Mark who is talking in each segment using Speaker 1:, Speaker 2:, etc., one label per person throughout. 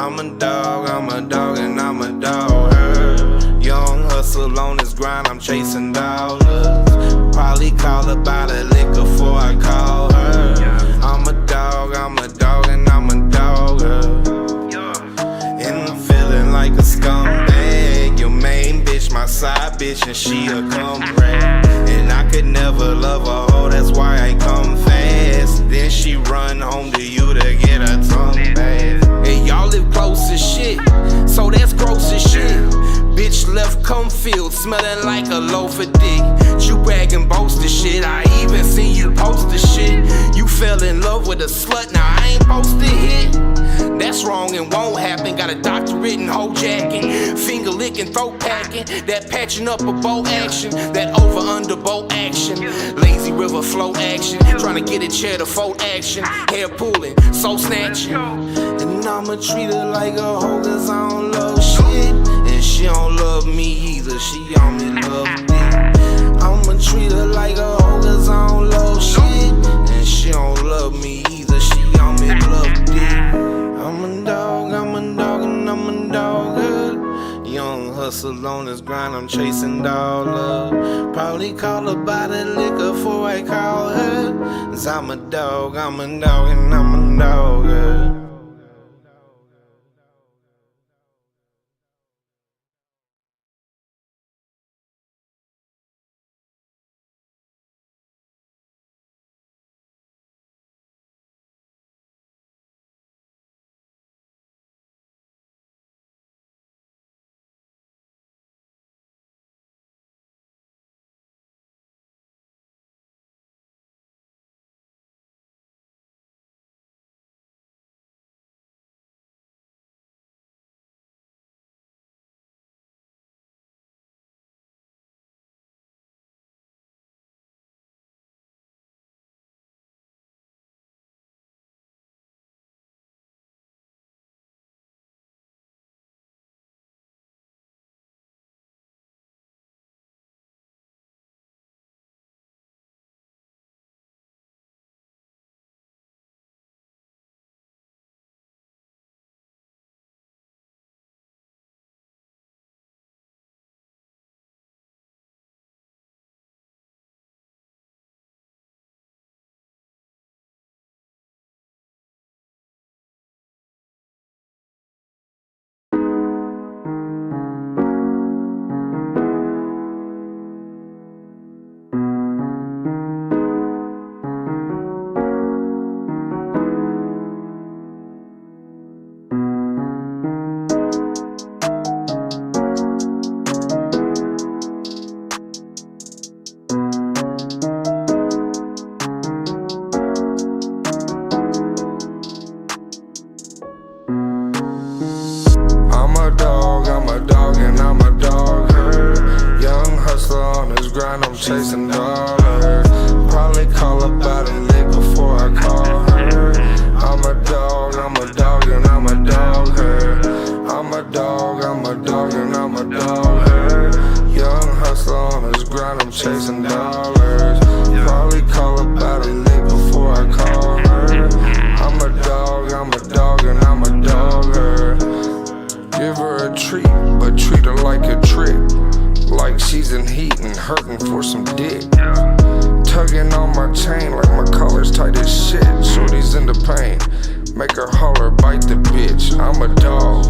Speaker 1: I'm a dog, and I'm a dog herd. Young hustle on this grind, I'm chasing dollars. Probably call about a lick before I call her. I'm a dog, and I'm a dog herd. And I'm feeling like a scumbag. Your main bitch, my side bitch, and she a come rag. And I could never love a hoe, that's why I come fast. Then she run home to you to get her tongue back. And y'all live close as shit, so that's gross as shit. Bitch left Comfield smelling like a loaf of dick. You brag and boast the shit, I even seen you post the shit. You fell in love with a slut, now I ain't supposed to hit. That's wrong and won't happen. Got a doctorate in hoe jacking, finger licking, throat packing, that patching up a bow action, that over under bow action, lazy river flow action, trying to get a chair to fold action, hair pulling, soul snatching. And I'ma treat her like a hoe cause I don't love shit, and she don't love me either, she only love dick. I'ma treat her like a hoe cause I don't love shit, and she don't love me either, she only love dick. I'm a dog, and I'm a dog herd. Young hustle on this grind, I'm chasing dollars. Probably call her by the liquor before I call her. Cause I'm a dog, and I'm a dog herd. I'm chasing dollars. Probably call about a lick before I call her. I'm a dog, and I'm a dog herd. I'm a dog, and I'm a dog herd. Young hustler on this grind, I'm chasing dollars. Probably call about a lick before I call her. I'm a dog, and I'm a dog herd. Give her a treat, but treat her like a trick. Like she's in heat and hurting for some dick. Tugging on my chain like my collar's tight as shit. Shorty's in the pain, make her holler, bite the bitch. I'm a dog,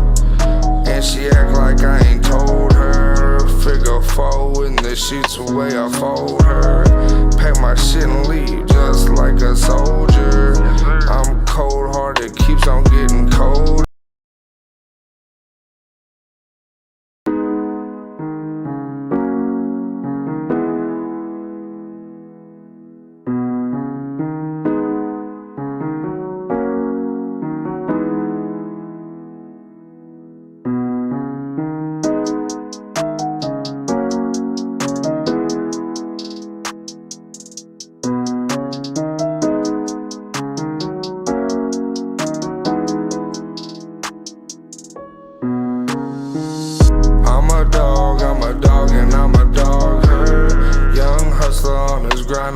Speaker 1: and she act like I ain't told her. Figure four in the sheets away, I fold her. Pack my shit and leave just like a soldier. I'm cold hearted, keeps on getting cold.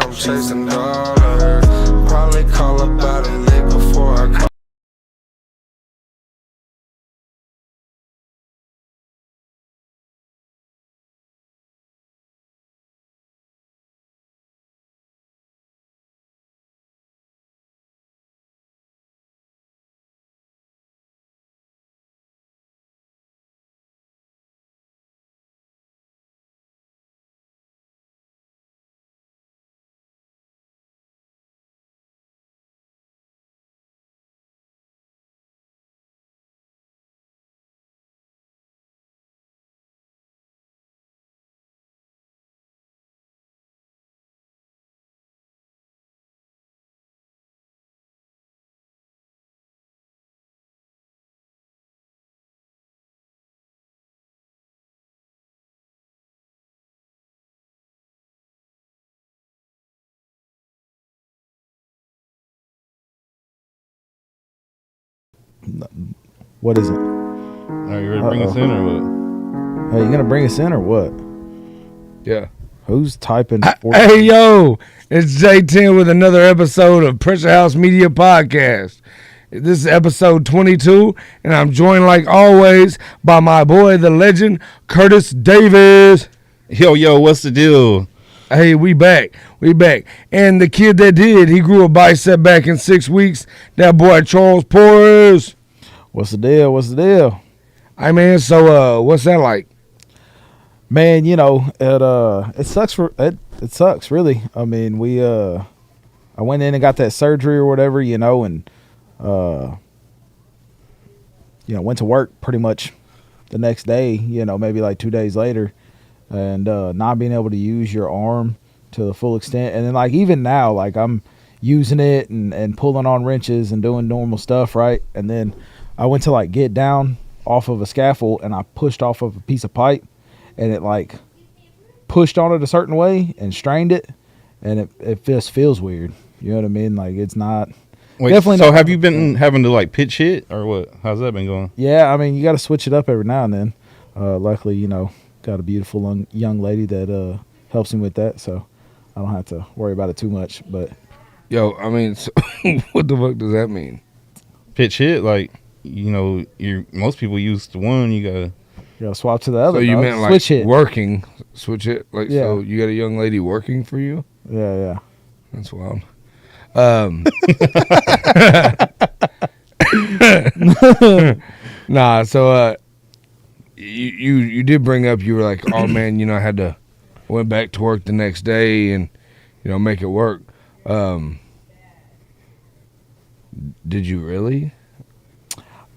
Speaker 1: I'm chasing dollars. Probably call about a lick before I call.
Speaker 2: What is it?
Speaker 3: Are you ready to bring us in or what?
Speaker 2: Hey, you gonna bring us in or what?
Speaker 4: Yeah.
Speaker 2: Who's typing?
Speaker 4: Hey, yo, it's J10 with another episode of Pressure House Media Podcast. This is episode 22, and I'm joined, like always, by my boy, the legend, Curtis Davis.
Speaker 3: Yo, what's the deal?
Speaker 4: Hey, we back. And the kid that did, he grew a bicep back in 6 weeks. That boy, Charles Porras.
Speaker 2: What's the deal?
Speaker 4: Hey, man, so what's that like?
Speaker 2: Man, you know, it sucks it sucks really. I mean, I went in and got that surgery or whatever, you know, and went to work pretty much the next day, you know, maybe like 2 days later, and not being able to use your arm to the full extent. And then like even now, like I'm using it and pulling on wrenches and doing normal stuff, right? And then I went to like get down off of a scaffold and I pushed off of a piece of pipe. And it like pushed on it a certain way and strained it, and it just feels weird. You know what I mean? Like it's not.
Speaker 3: Wait,
Speaker 2: definitely.
Speaker 3: So
Speaker 2: not,
Speaker 3: have you been having to like pitch hit or what? How's that been going?
Speaker 2: Yeah, I mean you got to switch it up every now and then. Luckily, you know, got a beautiful young lady that helps me with that, so I don't have to worry about it too much. But
Speaker 4: Yo, I mean, so, what the fuck does that mean?
Speaker 3: Pitch hit, like most people use the one. You gotta
Speaker 2: swap to the other.
Speaker 4: So you meant like
Speaker 2: switch it.
Speaker 4: working, switch it, like
Speaker 2: Yeah.
Speaker 4: so you got a young lady working for you?
Speaker 2: Yeah.
Speaker 4: That's wild. Nah, so you did bring up, you were like, oh man, you know, I went back to work the next day and, you know, make it work. Did you really?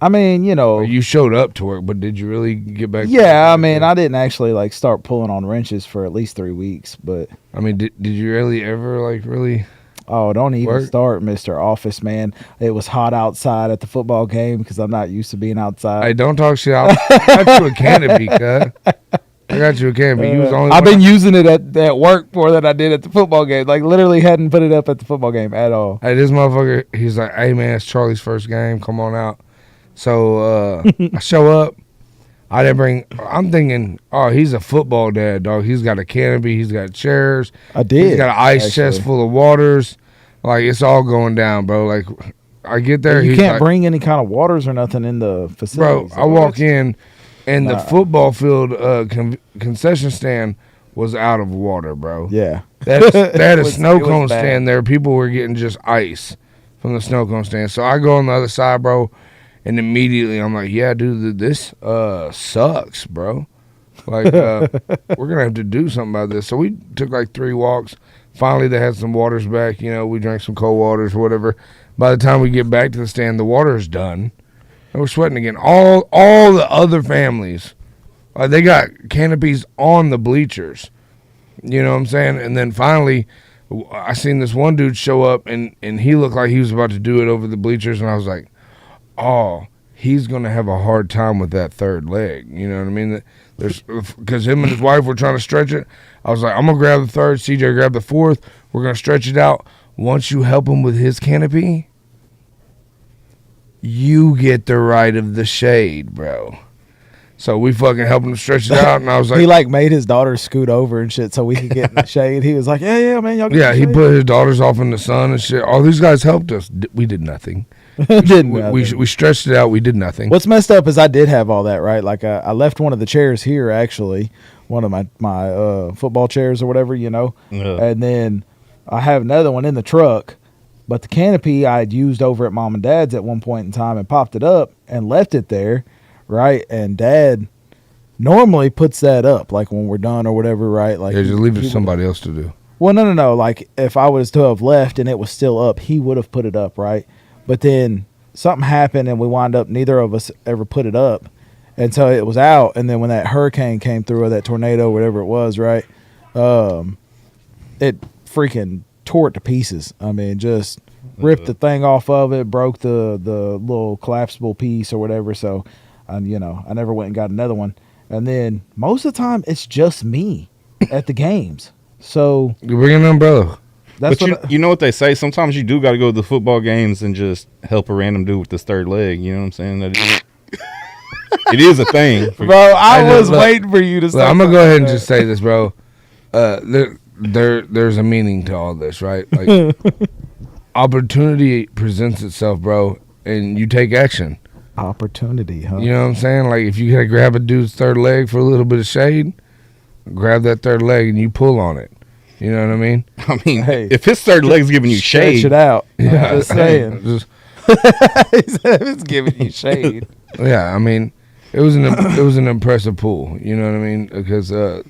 Speaker 2: I mean, you know,
Speaker 4: Or you showed up to work, but did you really get back to work?
Speaker 2: yeah. I mean, I didn't actually like start pulling on wrenches for at least 3 weeks, but
Speaker 4: I mean, did you really ever like really?
Speaker 2: oh, don't even
Speaker 4: Work?
Speaker 2: start, Mr. Office Man. It was hot outside at the football game because I'm not used to being outside.
Speaker 4: Hey, don't talk shit. I got you a canopy, cut. I got you a canopy. You was the only
Speaker 2: I've
Speaker 4: one
Speaker 2: been using it at work more than I did at the football game. Like, literally hadn't put it up at the football game at all.
Speaker 4: Hey, this motherfucker, he's like, hey, man, it's Charlie's first game. Come on out. So I show up. I'm thinking, oh, he's a football dad, dog. He's got a canopy. He's got chairs.
Speaker 2: I did.
Speaker 4: He's got an ice chest full of waters. Like, it's all going down, bro. Like, I get there.
Speaker 2: You
Speaker 4: he's
Speaker 2: can't
Speaker 4: like,
Speaker 2: bring any kind of waters or nothing in the
Speaker 4: bro,
Speaker 2: facility.
Speaker 4: I walk in, and the football field concession stand was out of water, bro.
Speaker 2: Yeah.
Speaker 4: They had a snow
Speaker 2: it was
Speaker 4: cone
Speaker 2: bad.
Speaker 4: stand there. People were getting just ice from the snow cone stand. So I go on the other side, bro, and immediately I'm like, yeah, dude, this sucks, bro. Like, we're going to have to do something about this. So we took like 3 walks. Finally, they had some waters back. You know, we drank some cold waters or whatever. By the time we get back to the stand, the water's done. And we're sweating again. All the other families, they got canopies on the bleachers. You know what I'm saying? And then finally, I seen this one dude show up, and he looked like he was about to do it over the bleachers, and I was like, oh, he's going to have a hard time with that third leg. You know what I mean? Because him and his wife were trying to stretch it. I was like, I'm going to grab the third, CJ grab the fourth. We're going to stretch it out. Once you help him with his canopy, you get the right of the shade, bro. So we fucking helped him stretch it out, and I was like...
Speaker 2: He, like, made his daughter scoot over and shit so we could get in the shade. He was like, yeah, man, y'all get
Speaker 4: Yeah,
Speaker 2: in the
Speaker 4: he
Speaker 2: shade.
Speaker 4: put his daughters off in the sun and shit. All these guys helped us. We did nothing. We stretched it out. We did nothing.
Speaker 2: What's messed up is I did have all that, right? Like, I left one of the chairs here, actually, one of my football chairs or whatever, you know.
Speaker 3: Yeah.
Speaker 2: And then I have another one in the truck, but the canopy I had used over at Mom and Dad's at one point in time and popped it up and left it there, right? And Dad normally puts that up, like when we're done or whatever, right? Like,
Speaker 4: Yeah, just leave it to somebody else to do.
Speaker 2: Well, no. Like, if I was to have left and it was still up, he would have put it up, right? But then something happened and we wound up, neither of us ever put it up. And so it was out. And then when that hurricane came through or that tornado, whatever it was, right? It freaking tore it to pieces. I mean, just ripped the thing off of it, broke the little collapsible piece or whatever. So, I never went and got another one. And then most of the time, it's just me at the games. So
Speaker 4: You bring an umbrella.
Speaker 2: That's
Speaker 3: But
Speaker 2: what
Speaker 3: you know what they say? Sometimes you do got to go to the football games and just help a random dude with this third leg. You know what I'm saying? That is, it is a thing.
Speaker 2: bro. I was
Speaker 4: look,
Speaker 2: waiting for you to.
Speaker 4: Look, I'm gonna go ahead and just say this, bro. There's a meaning to all this, right? Like opportunity presents itself, bro, and you take action.
Speaker 2: Opportunity, huh?
Speaker 4: You know what I'm saying? Like if you gotta grab a dude's third leg for a little bit of shade, grab that third leg and you pull on it. You know what I mean?
Speaker 3: I mean,
Speaker 2: Hey,
Speaker 3: if his third leg's giving you
Speaker 2: Stretch
Speaker 3: shade,
Speaker 2: it out.
Speaker 4: Yeah,
Speaker 2: I'm just saying.
Speaker 4: Just-
Speaker 2: He said it's giving you shade.
Speaker 4: yeah, I mean, it was an impressive pull. You know what I mean? Because the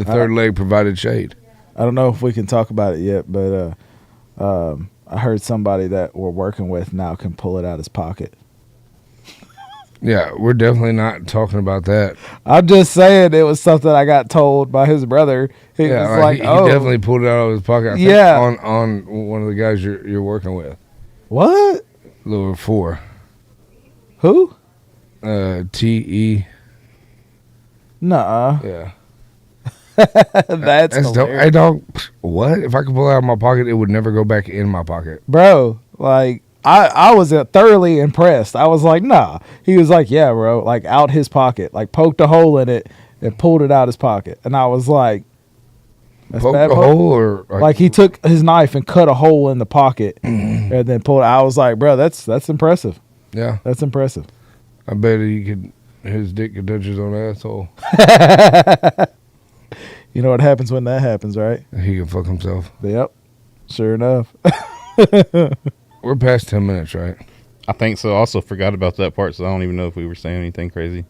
Speaker 4: third leg provided shade.
Speaker 2: I don't know if we can talk about it yet, but I heard somebody that we're working with now can pull it out his pocket.
Speaker 4: Yeah, we're definitely not talking about that.
Speaker 2: I'm just saying it was something I got told by his brother. He
Speaker 4: Yeah,
Speaker 2: was like,
Speaker 4: he
Speaker 2: "Oh,
Speaker 4: definitely pulled it out of his pocket. I think
Speaker 2: Yeah.
Speaker 4: on one of the guys you're working with,
Speaker 2: what?
Speaker 4: Lure 4,
Speaker 2: Who?
Speaker 4: TE.
Speaker 2: Nuh-uh.
Speaker 4: Yeah,
Speaker 2: That's
Speaker 4: dope.
Speaker 2: hilarious.
Speaker 4: Hey, dog, what? If I could pull it out of my pocket, it would never go back in my pocket.
Speaker 2: Bro, like I was thoroughly impressed. I was like, nah. He was like, yeah, bro, like out his pocket, like poked a hole in it and pulled it out his pocket. And I was like, that's
Speaker 4: Poke
Speaker 2: bad
Speaker 4: a
Speaker 2: poke.
Speaker 4: hole or
Speaker 2: Like he took his knife and cut a hole in the pocket and then pulled it. I was like, bro, that's impressive.
Speaker 4: yeah.
Speaker 2: That's impressive.
Speaker 4: I bet his dick could touch his own asshole.
Speaker 2: You know what happens when that happens, right?
Speaker 4: He can fuck himself.
Speaker 2: Yep. Sure enough.
Speaker 4: We're past 10 minutes, right?
Speaker 3: I think so. I also forgot about that part, so I don't even know if we were saying anything crazy.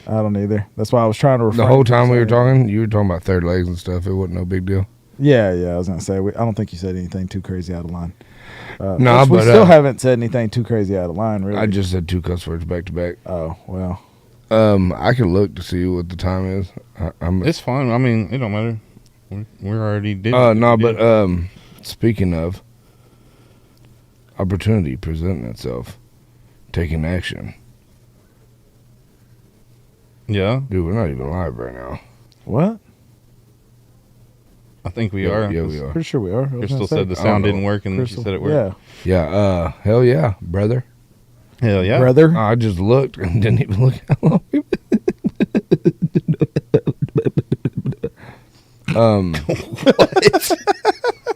Speaker 2: I don't either. That's why I was trying to refrain
Speaker 4: The whole
Speaker 2: from
Speaker 4: time we were
Speaker 2: saying-
Speaker 4: talking, you were talking about third legs and stuff. It wasn't no big deal.
Speaker 2: Yeah, I was gonna say I don't think you said anything too crazy out of line.
Speaker 4: Nah,
Speaker 2: which we
Speaker 4: but,
Speaker 2: still haven't said anything too crazy out of line, really.
Speaker 4: I just said 2 cuss words back to back.
Speaker 2: Oh well.
Speaker 4: I can look to see what the time is. I'm
Speaker 3: It's fine. I mean, it don't matter. We're already did.
Speaker 4: no,
Speaker 3: we did.
Speaker 4: but speaking of opportunity presenting itself, taking action.
Speaker 3: Yeah,
Speaker 4: Dude, we're not even live right now.
Speaker 2: What?
Speaker 3: I think we
Speaker 4: Yeah,
Speaker 3: are.
Speaker 4: yeah, we are.
Speaker 2: Pretty sure we are. I was
Speaker 3: Crystal
Speaker 2: gonna say.
Speaker 3: said the
Speaker 4: I don't
Speaker 3: sound
Speaker 4: know.
Speaker 3: didn't work, and
Speaker 2: Crystal,
Speaker 3: she said it worked.
Speaker 2: Yeah,
Speaker 4: Yeah, hell yeah, brother.
Speaker 3: Hell yeah.
Speaker 2: brother.
Speaker 4: I just looked and didn't even look how long we've been.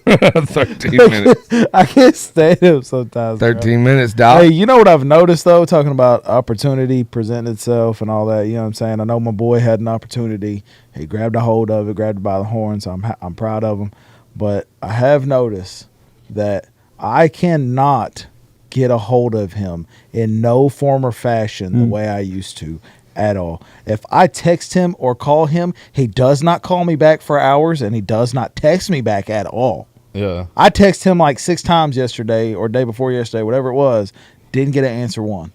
Speaker 4: 13 minutes.
Speaker 2: I can't stand him sometimes. bro.
Speaker 4: 13 minutes, dog.
Speaker 2: Hey, you know what I've noticed though, talking about opportunity presenting itself and all that. You know what I'm saying? I know my boy had an opportunity. He grabbed a hold of it, grabbed it by the horns. So I'm proud of him. But I have noticed that I cannot get a hold of him in no form or fashion the way I used to at all. If I text him or call him, he does not call me back for hours and he does not text me back at all.
Speaker 3: Yeah.
Speaker 2: I texted him like 6 times yesterday or day before yesterday, whatever it was. Didn't get an answer one.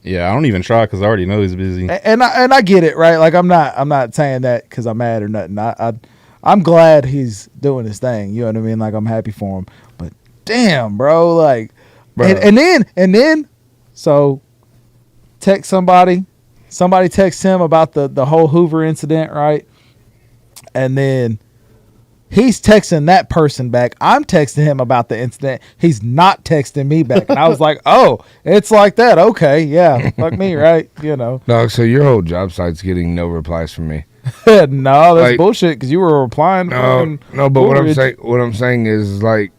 Speaker 3: Yeah, I don't even try because I already know he's busy.
Speaker 2: And I get it, right? Like I'm not saying that because I'm mad or nothing. I'm glad he's doing his thing. You know what I mean? Like I'm happy for him. But damn, bro, like, and then, so text somebody texts him about the whole Hoover incident, right? And then he's texting that person back. I'm texting him about the incident. He's not texting me back. And I was like, oh, it's like that. Okay, yeah, fuck me, right? You know.
Speaker 4: Dog, so your whole job site's getting no replies from me.
Speaker 2: No, that's
Speaker 4: Like-
Speaker 2: bullshit because you were replying.
Speaker 4: No,
Speaker 2: fucking
Speaker 4: but
Speaker 2: Woolridge.
Speaker 4: what I'm saying is like,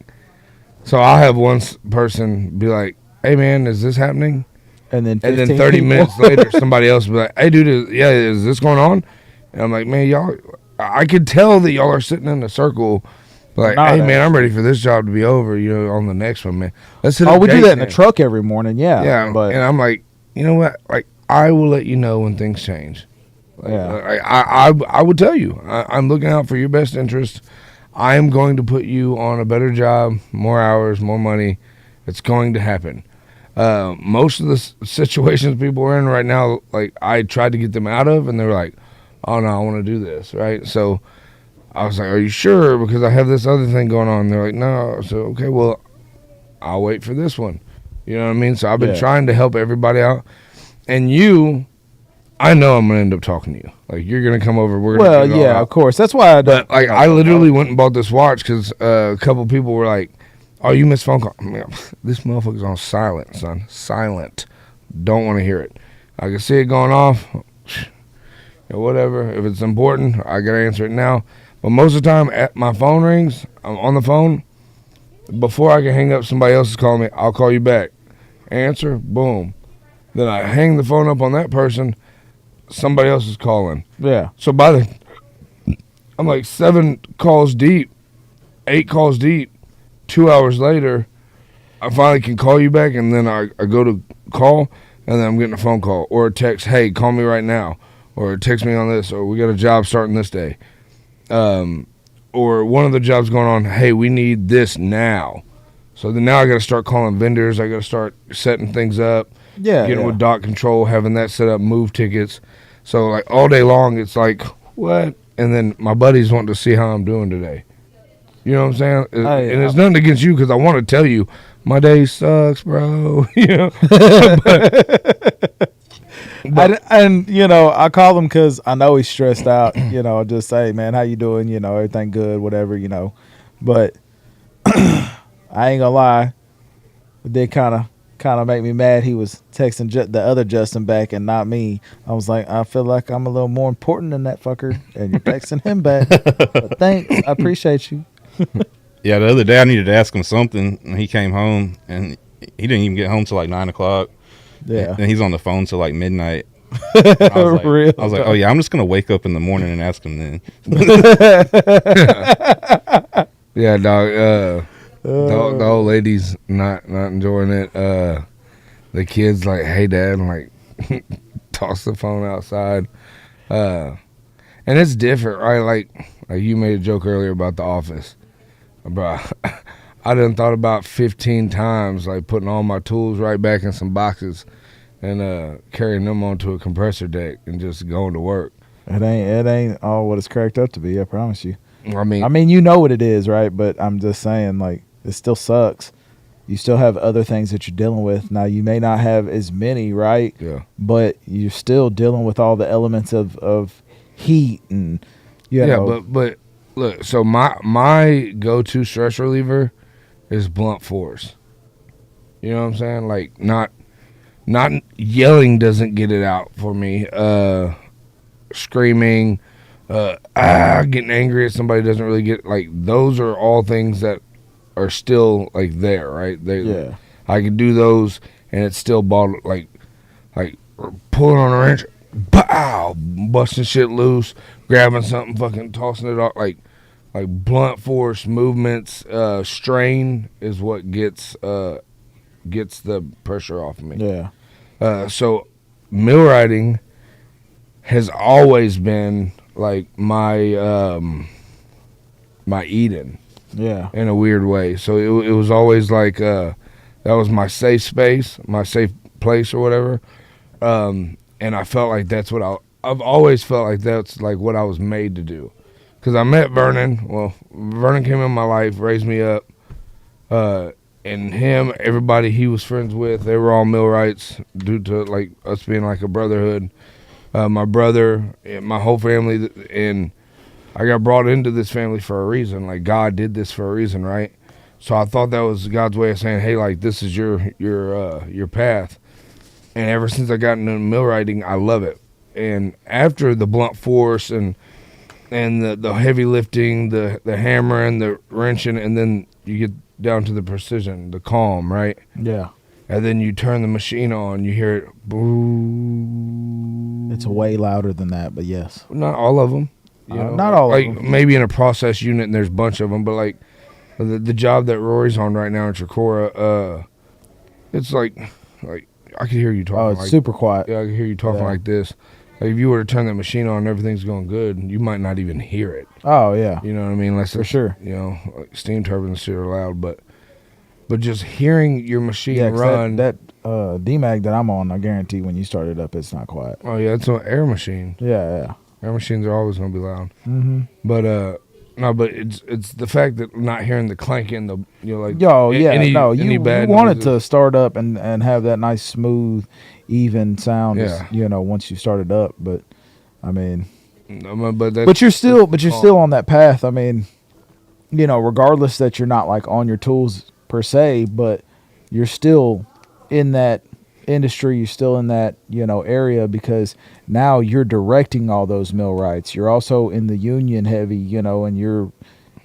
Speaker 4: so I'll have one person be like, "Hey man, is this happening?"
Speaker 2: And then
Speaker 4: And then
Speaker 2: 15
Speaker 4: 30
Speaker 2: people.
Speaker 4: minutes later, somebody else will be like, "Hey dude, is this going on?" And I'm like, "Man, y'all, I could tell that y'all are sitting in a circle." Like,
Speaker 2: Not
Speaker 4: hey man,
Speaker 2: actually.
Speaker 4: I'm ready for this job to be over. You know, on the next one, man. Let's hit.
Speaker 2: Oh,
Speaker 4: a
Speaker 2: we do
Speaker 4: date
Speaker 2: that in the
Speaker 4: night."
Speaker 2: truck every morning. Yeah.
Speaker 4: Yeah,
Speaker 2: But
Speaker 4: and I'm like, you know what? Like, I will let you know when things change. Like,
Speaker 2: Yeah.
Speaker 4: I would tell you. I'm looking out for your best interest. I am going to put you on a better job, more hours, more money. It's going to happen. Most of the situations people are in right now, like I tried to get them out of, and they're like, "Oh no, I want to do this." Right? So I was like, "Are you sure?" Because I have this other thing going on. They're like, "No." So okay, well, I'll wait for this one. You know what I mean? So I've been
Speaker 2: Yeah.
Speaker 4: trying to help everybody out, and you I know I'm gonna end up talking to you. Like you're gonna come over. We're
Speaker 2: Well,
Speaker 4: gonna
Speaker 2: yeah, of course. That's why I don't.
Speaker 4: But like I literally went and bought this watch because a couple people were like, "Oh, you missed phone call." I mean, this motherfucker's on silent, son. Silent. Don't want to hear it. I can see it going off. Whatever. If it's important, I gotta answer it now. But most of the time, my phone rings. I'm on the phone. Before I can hang up, somebody else is calling me. I'll call you back. Answer. Boom. Then I hang the phone up on that person. Somebody else is calling.
Speaker 2: Yeah.
Speaker 4: So I'm like 7 calls deep, 8 calls deep. 2 hours later, I finally can call you back, and then I go to call, and then I'm getting a phone call or a text. Hey, call me right now, or text me on this, or we got a job starting this day, or one of the jobs going on. Hey, we need this now. So then now I got to start calling vendors. I got to start setting things up.
Speaker 2: Yeah.
Speaker 4: Getting with dot control, having that set up, move tickets. So like all day long, it's like what? And then my buddies want to see how I'm doing today. You know what I'm saying? And it's nothing against you because I want to tell you my day sucks, bro. You know.
Speaker 2: And you know, I call him because I know he's stressed out. You know, just say, man, how you doing? You know, everything good, whatever. You know, but I ain't gonna lie, it did kind of make me mad. He was texting the other Justin back and not me. I was like, I feel like I'm a little more important than that fucker, and you're texting him back. But thanks, I appreciate you.
Speaker 3: Yeah, the other day I needed to ask him something, and he came home, and he didn't even get home till like 9 o'clock.
Speaker 2: Yeah,
Speaker 3: and he's on the phone till like midnight. I was like, oh yeah, I'm just gonna wake up in the morning and ask him then.
Speaker 4: Yeah, dog. The old lady's not enjoying it. The kid's like, "Hey, Dad," and like toss the phone outside. And it's different, right? Like you made a joke earlier about The Office, bro. I done thought about 15 times, like putting all my tools right back in some boxes and carrying them onto a compressor deck and just going to work.
Speaker 2: It ain't all what it's cracked up to be. I promise you.
Speaker 4: I
Speaker 2: mean, you know what it is, right? But I'm just saying, like, it still sucks. You still have other things that you're dealing with. Now, you may not have as many, right?
Speaker 4: Yeah.
Speaker 2: But you're still dealing with all the elements of heat and, you know.
Speaker 4: But look, so my go-to stress reliever is blunt force. You know what I'm saying? Like, not yelling doesn't get it out for me. Screaming, getting angry at somebody doesn't really get, like, those are all things that are still like there, right?
Speaker 2: Yeah.
Speaker 4: I can do those and it's still bottled, like pulling on a wrench, pow, busting shit loose, grabbing something, fucking tossing it off, like blunt force movements. Strain is what gets the pressure off of me.
Speaker 2: Yeah.
Speaker 4: So mill riding has always been like my Eden.
Speaker 2: Yeah.
Speaker 4: In a weird way. So it was always like that was my safe space, my safe place or whatever. And I felt like that's what I've always felt like that's like what I was made to do. Because I met Vernon. Well, Vernon came in my life, raised me up. And him, everybody he was friends with, they were all millwrights due to like us being like a brotherhood. My brother, my whole family, and I got brought into this family for a reason. Like, God did this for a reason, right? So I thought that was God's way of saying, hey, like, this is your path. And ever since I got into mill riding, I love it. And after the blunt force and the heavy lifting, the hammering, the wrenching, and then you get down to the precision, the calm, right?
Speaker 2: Yeah.
Speaker 4: And then you turn the machine on, you hear it, boo.
Speaker 2: It's way louder than that, but yes.
Speaker 4: Not all of them. You know,
Speaker 2: not all
Speaker 4: like
Speaker 2: of them.
Speaker 4: Maybe in a process unit and there's a bunch of them, but like the job that Rory's on right now in Chicora, it's like I could hear you talking.
Speaker 2: Oh, it's
Speaker 4: like,
Speaker 2: super quiet.
Speaker 4: Yeah, I could hear you talking like this. Like if you were to turn that machine on and everything's going good, you might not even hear it.
Speaker 2: Oh yeah.
Speaker 4: You know what I mean? Unless
Speaker 2: for sure.
Speaker 4: You know, like steam turbines shit are loud, but just hearing your machine run.
Speaker 2: That DMAG that I'm on, I guarantee when you start it up, it's not quiet.
Speaker 4: Oh yeah, it's an air machine.
Speaker 2: Yeah.
Speaker 4: Air machines are always gonna be loud.
Speaker 2: Mm-hmm.
Speaker 4: But No, but it's the fact that not hearing the clanking, like
Speaker 2: Yo, yeah,
Speaker 4: any
Speaker 2: you
Speaker 4: bad
Speaker 2: want it
Speaker 4: noises.
Speaker 2: to start up and have that nice, smooth, even sound,
Speaker 4: Yeah.
Speaker 2: once you start it up. But I mean,
Speaker 4: No, but that's,
Speaker 2: but you're still,
Speaker 4: calm.
Speaker 2: on that path. I mean, regardless that you're not like on your tools per se, but you're still in that industry. You're still in that area because now you're directing all those millwrights. You're also in the union heavy, and you're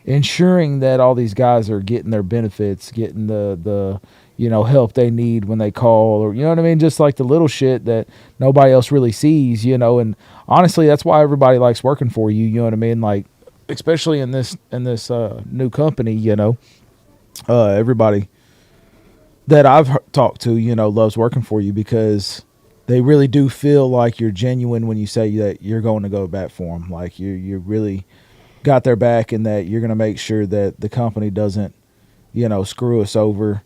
Speaker 2: ensuring that all these guys are getting their benefits, getting the help they need when they call, or what I mean, just like the little shit that nobody else really sees, and honestly that's why everybody likes working for you, you know what I mean, like especially in this new company, everybody that I've talked to, loves working for you because they really do feel like you're genuine when you say that you're going to go back for them, like you really got their back and that you're going to make sure that the company doesn't, screw us over.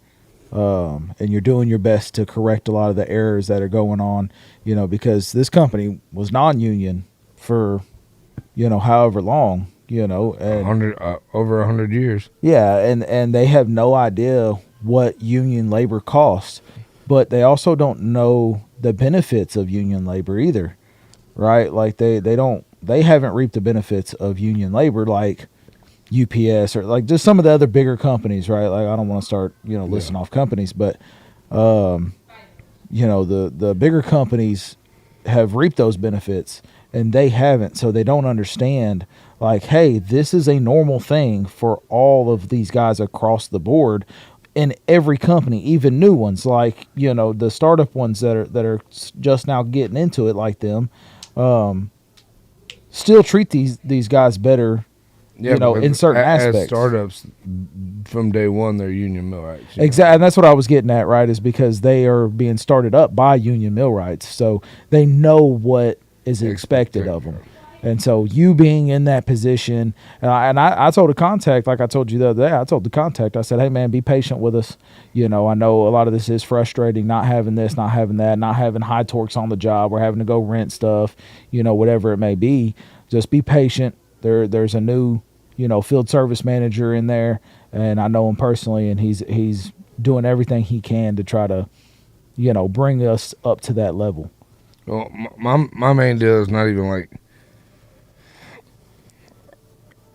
Speaker 2: And you're doing your best to correct a lot of the errors that are going on, because this company was non-union for, however long, and
Speaker 4: over 100 years.
Speaker 2: yeah, and they have no idea what union labor costs, but they also don't know the benefits of union labor either, right? Like they haven't reaped the benefits of union labor like UPS or like just some of the other bigger companies, right? Like I don't want to start, listing off companies, but the bigger companies have reaped those benefits and they haven't, so they don't understand like, hey, this is a normal thing for all of these guys across the board in every company, even new ones like, the startup ones that are just now getting into it like them, still treat these guys better.
Speaker 4: Yeah,
Speaker 2: In certain
Speaker 4: as
Speaker 2: aspects.
Speaker 4: startups from day one, they're union millwrights.
Speaker 2: Exactly, and that's what I was getting at, right? Is because they are being started up by union millwrights, so they know what is expected of them. And so you being in that position, and I told a contact, like I told you the other day, I told the contact, I said, hey man, be patient with us. I know a lot of this is frustrating, not having this, not having that, not having high torques on the job, or having to go rent stuff, whatever it may be. Just be patient. There's a new field service manager in there, and I know him personally, and he's doing everything he can to try to, bring us up to that level.
Speaker 4: Well, my main deal is not even like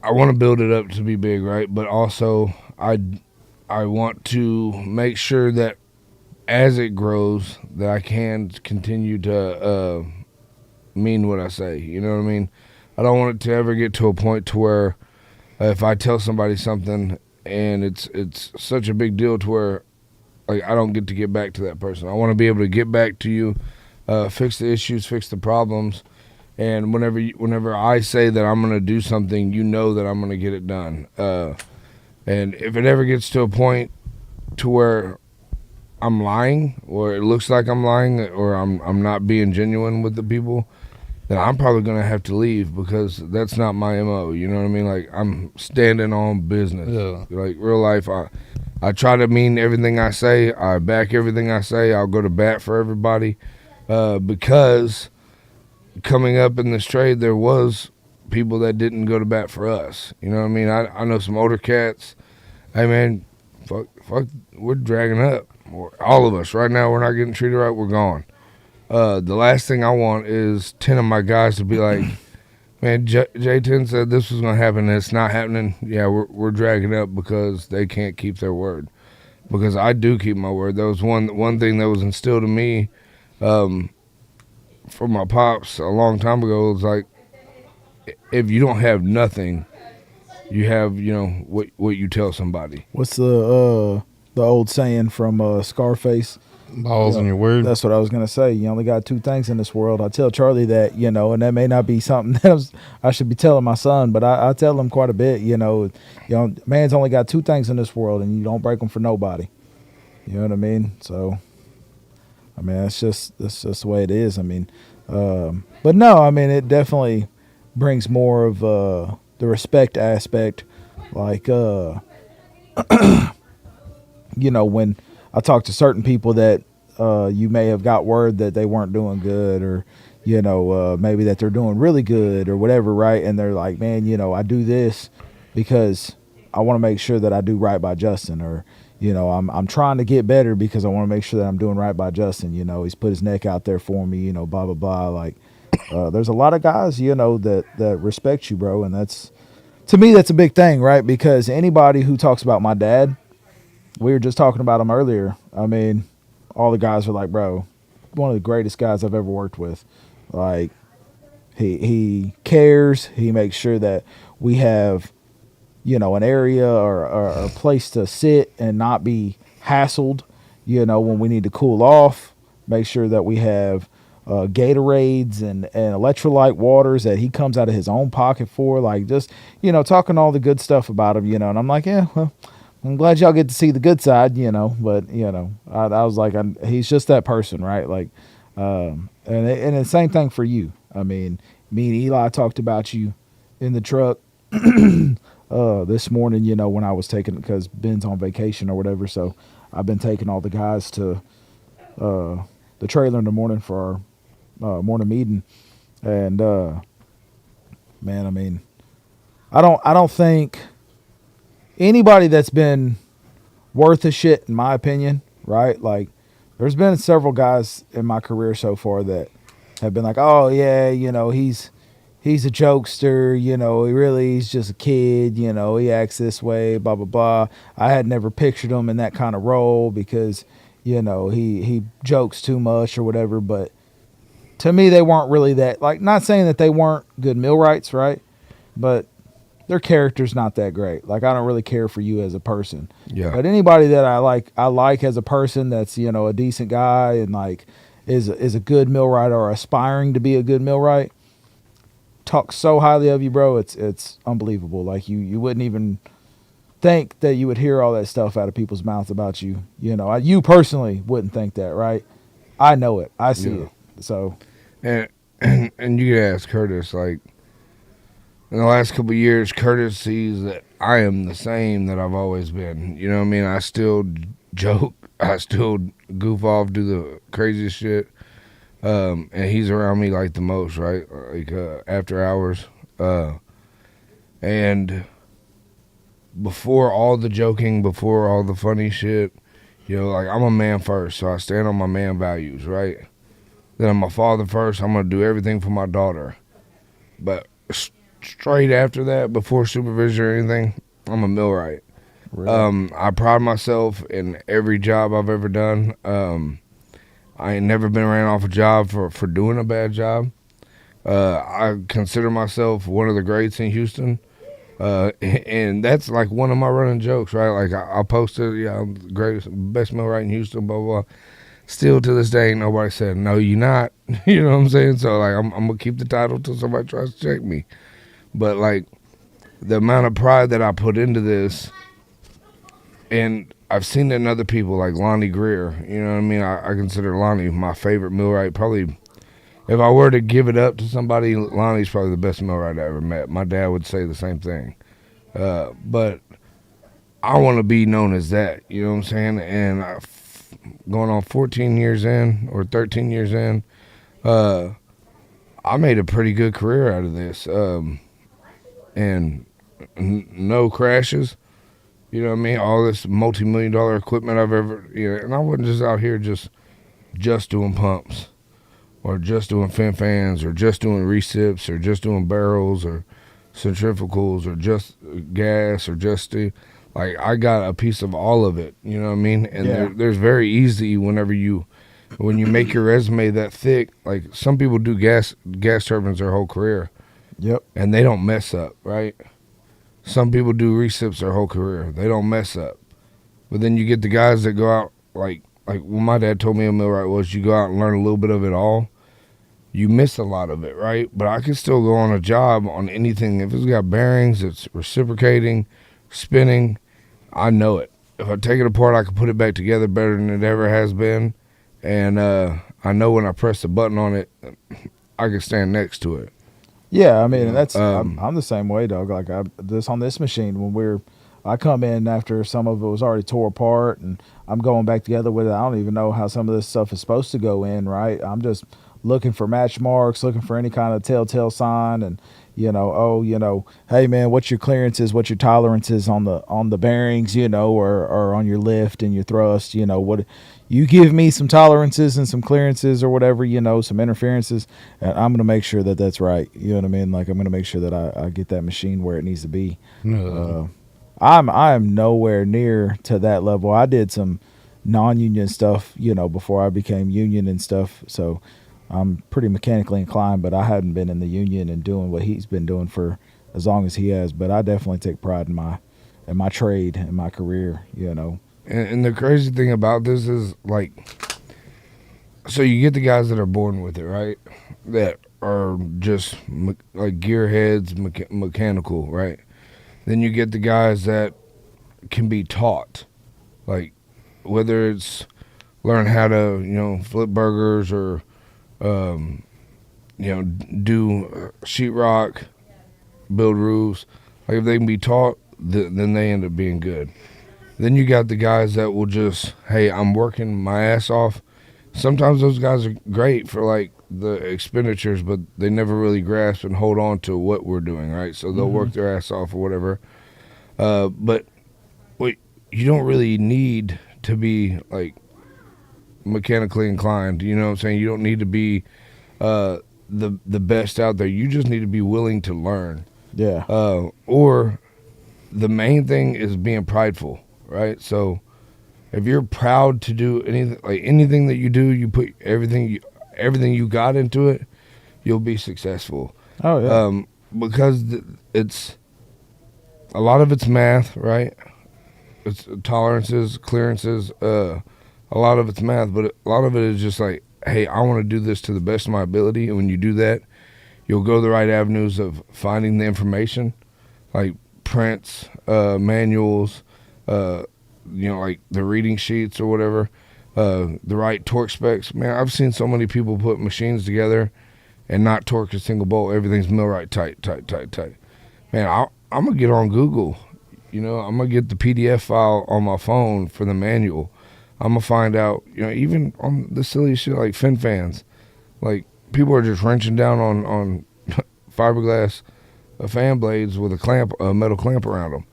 Speaker 4: I want to build it up to be big, right? But also I want to make sure that as it grows, that I can continue to mean what I say. You know what I mean? I don't want it to ever get to a point to where if I tell somebody something and it's such a big deal to where like I don't get back to that person. I want to be able to get back to you, fix the issues, fix the problems, and whenever I say that I'm going to do something, that I'm going to get it done. And if it ever gets to a point to where I'm lying, or it looks like I'm lying, or I'm not being genuine with the people, then I'm probably going to have to leave because that's not my MO. You know what I mean? Like, I'm standing on business.
Speaker 3: Yeah.
Speaker 4: Like, real life, I try to mean everything I say. I back everything I say. I'll go to bat for everybody because coming up in this trade, there was people that didn't go to bat for us. You know what I mean? I know some older cats. Hey, man, fuck, we're dragging up. All of us. Right now, we're not getting treated right. We're gone. The last thing I want is 10 of my guys to be like, man, J10 said this was going to happen and it's not happening. Yeah, we're dragging up because they can't keep their word. Because I do keep my word. That was one thing that was instilled in me from my pops a long time ago. It was like, if you don't have nothing, you have, what you tell somebody.
Speaker 2: What's the old saying from Scarface?
Speaker 3: Balls in your word.
Speaker 2: That's what I was gonna say. You only got two things in this world. I tell Charlie that, and that may not be something that I should be telling my son, but I tell him quite a bit. Man's only got two things in this world, and you don't break them for nobody. You know what I mean? So, I mean, that's just the way it is. I mean, but no, I mean, it definitely brings more of the respect aspect, like when I talk to certain people that you may have got word that they weren't doing good, or maybe that they're doing really good or whatever, right? And they're like, man, I do this, because I want to make sure that I do right by Justin, or I'm trying to get better because I want to make sure that I'm doing right by Justin. He's put his neck out there for me. Blah blah blah. Like, there's a lot of guys, that respect you, bro, and to me that's a big thing, right? Because anybody who talks about my dad, we were just talking about him earlier. I mean, all the guys are like, bro, one of the greatest guys I've ever worked with. Like, he cares. He makes sure that we have, an area or a place to sit and not be hassled, when we need to cool off. Make sure that we have Gatorades and electrolyte waters that he comes out of his own pocket for. Like, just, talking all the good stuff about him, and I'm like, yeah, well, I'm glad y'all get to see the good side, but, I was like, he's just that person, right? Like, and the same thing for you. I mean, me and Eli talked about you in the truck this morning, when I was taking, because Ben's on vacation or whatever. So I've been taking all the guys to the trailer in the morning for our morning meeting. And, man, I mean, I don't think anybody that's been worth a shit, in my opinion, right? Like, there's been several guys in my career so far that have been like, oh yeah, he's a jokester, he's just a kid, he acts this way, blah blah blah. I had never pictured him in that kind of role because, he jokes too much or whatever. But to me, they weren't really that, like, not saying that they weren't good millwrights, right? But their character's not that great. Like, I don't really care for you as a person.
Speaker 4: Yeah.
Speaker 2: But anybody that I like as a person that's, a decent guy and like is a good millwright or aspiring to be a good millwright, talk so highly of you, bro. It's unbelievable. Like, you wouldn't even think that you would hear all that stuff out of people's mouths about you. You personally wouldn't think that, right? I know it. I see it. So,
Speaker 4: and you could ask Curtis, like, in the last couple of years, Curtis sees that I am the same that I've always been. You know what I mean? I still joke. I still goof off, do the craziest shit. And he's around me, like, the most, right? Like, after hours. And before all the joking, before all the funny shit, like, I'm a man first, so I stand on my man values, right? Then I'm a father first. I'm going to do everything for my daughter. But straight after that, before supervision or anything, I'm a millwright. Really? I pride myself in every job I've ever done. I ain't never been ran off a job for doing a bad job. I consider myself one of the greats in Houston. And that's like one of my running jokes, right? Like, I posted, I'm the greatest, best millwright in Houston, blah, blah, blah. Still to this day, nobody said, no, you're not. You know what I'm saying? So, like, I'm going to keep the title till somebody tries to check me. But, like, the amount of pride that I put into this, and I've seen it in other people, like Lonnie Greer. You know what I mean? I consider Lonnie my favorite millwright. Probably, if I were to give it up to somebody, Lonnie's probably the best millwright I ever met. My dad would say the same thing. But I want to be known as that. You know what I'm saying? And going on 14 years in, or 13 years in, I made a pretty good career out of this. And no crashes. You know what I mean? All this multi-million-dollar equipment I've ever, and I wasn't just out here just doing pumps, or just doing fin fans, or just doing recips, or just doing barrels, or centrifugals, or just gas, or just steel. Like, I got a piece of all of it. You know what I mean? And there's very easy when you make your resume that thick. Like, some people do gas turbines their whole career.
Speaker 2: Yep.
Speaker 4: And they don't mess up, right? Some people do recips their whole career. They don't mess up. But then you get the guys that go out, like when my dad told me a millwright was, you go out and learn a little bit of it all. You miss a lot of it, right? But I can still go on a job on anything. If it's got bearings, it's reciprocating, spinning, I know it. If I take it apart, I can put it back together better than it ever has been. And I know when I press the button on it, I can stand next to it.
Speaker 2: Yeah, I mean, that's I'm the same way, dog. Like, on this machine, I come in after some of it was already tore apart, and I'm going back together with it. I don't even know how some of this stuff is supposed to go in, right? I'm just looking for match marks, looking for any kind of telltale sign, and hey man, what's your clearances, what's your tolerances on the bearings, or on your lift and your thrust, what you give me some tolerances and some clearances or whatever, some interferences, and I'm gonna make sure that that's right. You know what I mean? Like I'm gonna make sure that I get that machine where it needs to be. I'm nowhere near to that level. I did some non-union stuff, before I became union and stuff. So I'm pretty mechanically inclined, but I hadn't been in the union and doing what he's been doing for as long as he has. But I definitely take pride in my trade and my career,
Speaker 4: And the crazy thing about this is, like, so you get the guys that are born with it, right? That are just like gearheads, mechanical, right? Then you get the guys that can be taught, like whether it's learn how to, flip burgers or, do sheetrock, build roofs. Like if they can be taught, then they end up being good. Then you got the guys that will just, hey, I'm working my ass off. Sometimes those guys are great for like the expenditures, but they never really grasp and hold on to what we're doing, right? So they'll work their ass off or whatever. But you don't really need to be like mechanically inclined. You know what I'm saying? You don't need to be the best out there. You just need to be willing to learn.
Speaker 2: Yeah.
Speaker 4: Or the main thing is being prideful, right? So if you're proud to do anything that you do, you put everything you got into it, you'll be successful.
Speaker 2: Oh yeah.
Speaker 4: Because it's a lot of it's math, right? It's tolerances, clearances. A lot of it's math, but a lot of it is just like, hey, I want to do this to the best of my ability. And when you do that, you'll go the right avenues of finding the information, like prints, manuals, like the reading sheets or whatever, the right torque specs. Man, I've seen so many people put machines together and not torque a single bolt. Everything's millwright tight. Man, I'm going to get on Google. I'm going to get the PDF file on my phone for the manual. I'm going to find out, even on the silly shit like fin fans. Like, people are just wrenching down on fiberglass fan blades with a metal clamp around them.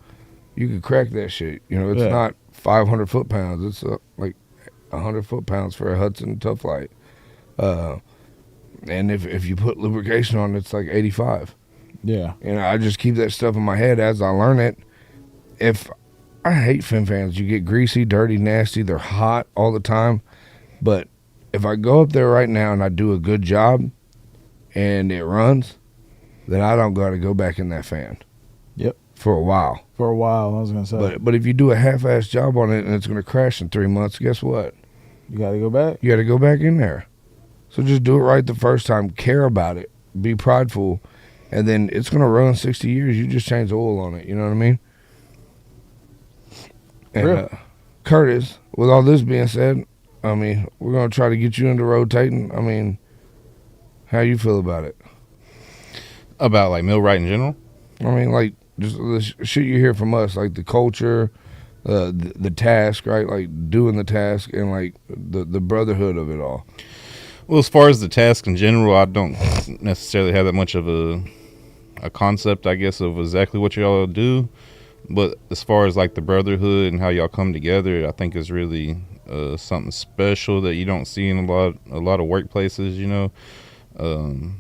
Speaker 4: You could crack that shit. It's not 500 foot-pounds. It's like 100 foot-pounds for a Hudson Tough Light. And if you put lubrication on it, it's like 85.
Speaker 2: Yeah.
Speaker 4: I just keep that stuff in my head as I learn it. I hate fin fans. You get greasy, dirty, nasty. They're hot all the time. But if I go up there right now and I do a good job and it runs, then I don't got to go back in that fan.
Speaker 2: Yep.
Speaker 4: For a while.
Speaker 2: I was going to say.
Speaker 4: But if you do a half-ass job on it and it's going to crash in 3 months, guess what?
Speaker 2: You got to go back.
Speaker 4: You got to go back in there. So just do it right the first time. Care about it. Be prideful. And then it's going to run 60 years. You just change the oil on it. You know what I mean? And Curtis, with all this being said, we're going to try to get you into rotating. How you feel about it?
Speaker 3: About like millwright in general?
Speaker 4: Like just the shit you hear from us, like the culture, the task, right? Like doing the task and like the brotherhood of it all.
Speaker 3: Well, as far as the task in general, I don't necessarily have that much of a concept, I guess, of exactly what y'all do. But as far as like the brotherhood and how y'all come together, I think is really something special that you don't see in a lot of workplaces, And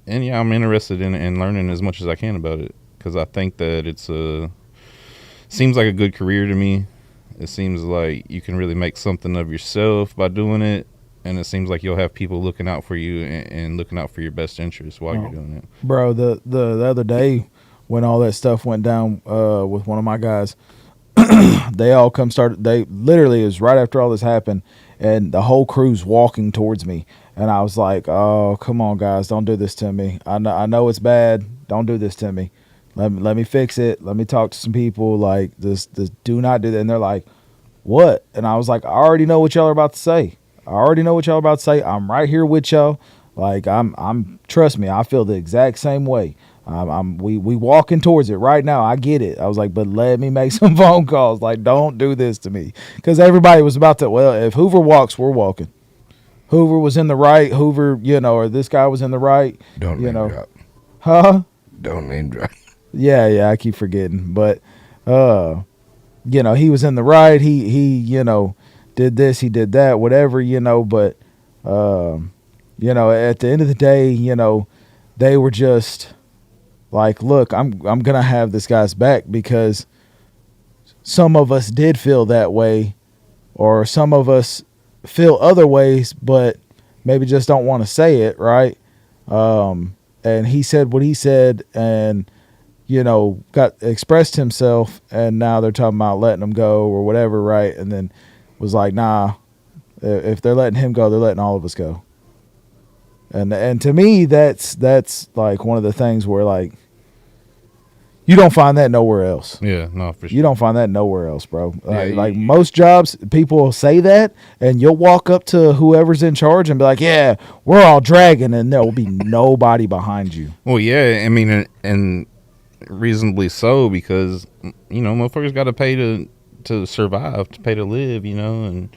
Speaker 3: yeah, I'm interested in learning as much as I can about it because I think that seems like a good career to me. It seems like you can really make something of yourself by doing it, and it seems like you'll have people looking out for you and looking out for your best interests while you're doing it.
Speaker 2: Bro, the other day when all that stuff went down with one of my guys, they all they literally, it was right after all this happened, and the whole crew's walking towards me. And I was like, oh, come on, guys, don't do this to me. I know it's bad. Don't do this to me. Let me fix it. Let me talk to some people. Like, this do not do that. And they're like, what? And I was like, I already know what y'all are about to say. I'm right here with y'all. Like, I'm trust me, I feel the exact same way. We walking towards it right now. I get it. I was like, but let me make some phone calls. Like, don't do this to me. Because everybody was about to, well, if Hoover walks, we're walking. Hoover was in the right. Hoover, or this guy was in the right.
Speaker 4: Don't name drop.
Speaker 2: Huh?
Speaker 4: Don't name drop.
Speaker 2: Yeah, I keep forgetting. But, he was in the right. He did this, he did that, whatever, but, at the end of the day, they were just like, look, I'm going to have this guy's back because some of us did feel that way, or some of us feel other ways, but maybe just don't want to say it, right? And he said what he said and, got expressed himself, and now they're talking about letting him go or whatever, right? And then was like, nah, if they're letting him go, they're letting all of us go. And to me, that's like one of the things where, like, you don't find that nowhere else.
Speaker 3: Yeah, no, for sure.
Speaker 2: You don't find that nowhere else, bro.
Speaker 4: Yeah,
Speaker 2: Like most jobs, people will say that, and you'll walk up to whoever's in charge and be like, yeah, we're all dragging, and there will be nobody behind you.
Speaker 3: Well, yeah, I mean, and reasonably so, because, motherfuckers got to pay to survive, to pay to live, and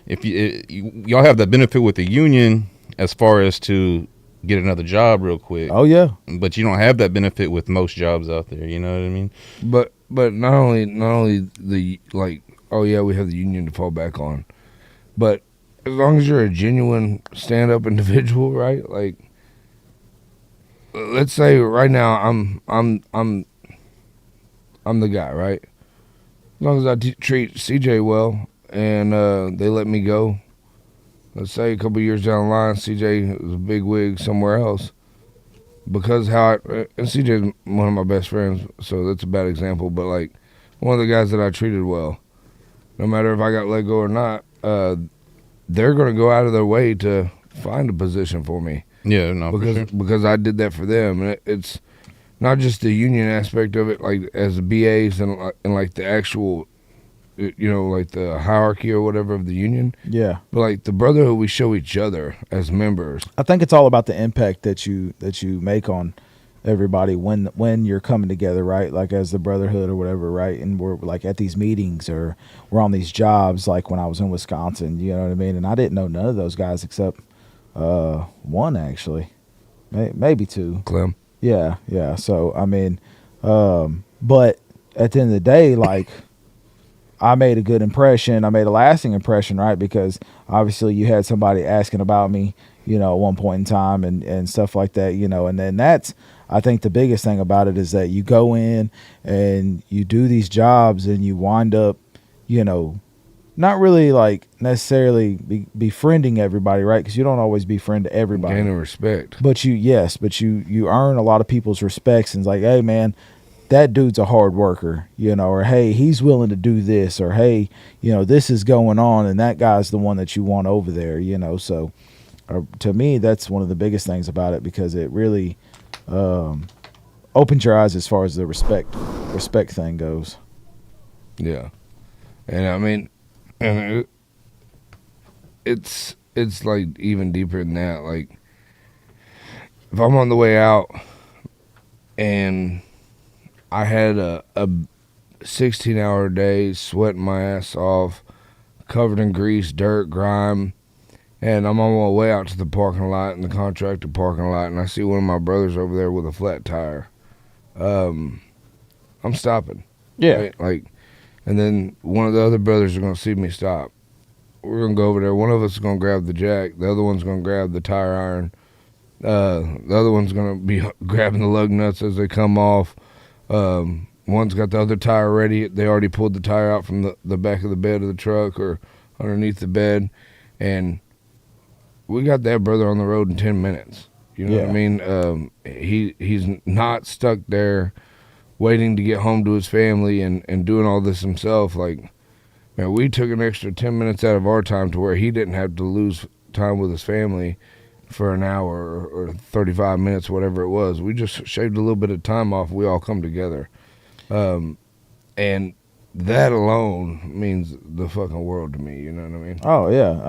Speaker 3: if y'all have that benefit with the union as far as to get another job real quick.
Speaker 2: Oh, yeah.
Speaker 3: But you don't have that benefit with most jobs out there, you know what I mean?
Speaker 4: But not only the, like, oh yeah, we have the union to fall back on, but as long as you're a genuine stand-up individual, right? Like, let's say right now I'm the guy, right? As long as I treat CJ well and they let me go. Let's say a couple years down the line, CJ was a big wig somewhere else. Because and CJ's one of my best friends, so that's a bad example, but like one of the guys that I treated well, no matter if I got let go or not, they're going to go out of their way to find a position for me.
Speaker 3: Yeah, no,
Speaker 4: because I did that for them. And it's not just the union aspect of it, like as the BAs and like the actual, like the hierarchy or whatever of the union.
Speaker 2: Yeah.
Speaker 4: But like the brotherhood we show each other as members.
Speaker 2: I think it's all about the impact that you make on everybody when you're coming together, right? Like as the brotherhood or whatever, right? And we're like at these meetings or we're on these jobs, like when I was in Wisconsin, you know what I mean? And I didn't know none of those guys except one, actually, maybe two.
Speaker 4: Clem.
Speaker 2: Yeah. So I mean, but at the end of the day, like, I made a good impression. I made a lasting impression, right? Because obviously you had somebody asking about me, at one point in time and stuff like that, and then that's, I think the biggest thing about it is that you go in and you do these jobs and you wind up, not really like necessarily befriending everybody, right? Because you don't always befriend everybody.
Speaker 4: Gaining respect.
Speaker 2: But you earn a lot of people's respects, and it's like, hey, man, that dude's a hard worker, or hey, he's willing to do this, or hey, this is going on, and that guy's the one that you want over there, So to me, that's one of the biggest things about it, because it really opens your eyes as far as the respect thing goes.
Speaker 4: Yeah, and I mean, and it's like even deeper than that. Like, if I'm on the way out and I had a 16-hour day, sweating my ass off, covered in grease, dirt, grime, and I'm on my way out to the parking lot, in the contractor parking lot, and I see one of my brothers over there with a flat tire. I'm stopping.
Speaker 2: Yeah.
Speaker 4: Right? Like, and then one of the other brothers are going to see me stop. We're going to go over there. One of us is going to grab the jack. The other one's going to grab the tire iron. The other one's going to be grabbing the lug nuts as they come off. One's got the other tire ready. They already pulled the tire out from the back of the bed of the truck or underneath the bed. And we got that brother on the road in 10 minutes. You know what I mean? He's not stuck there waiting to get home to his family and doing all this himself. Like, man, we took an extra 10 minutes out of our time to where he didn't have to lose time with his family for an hour or 35 minutes, whatever it was. We just shaved a little bit of time off. We all come together. And that alone means the fucking world to me. You know what I mean?
Speaker 2: Oh, yeah.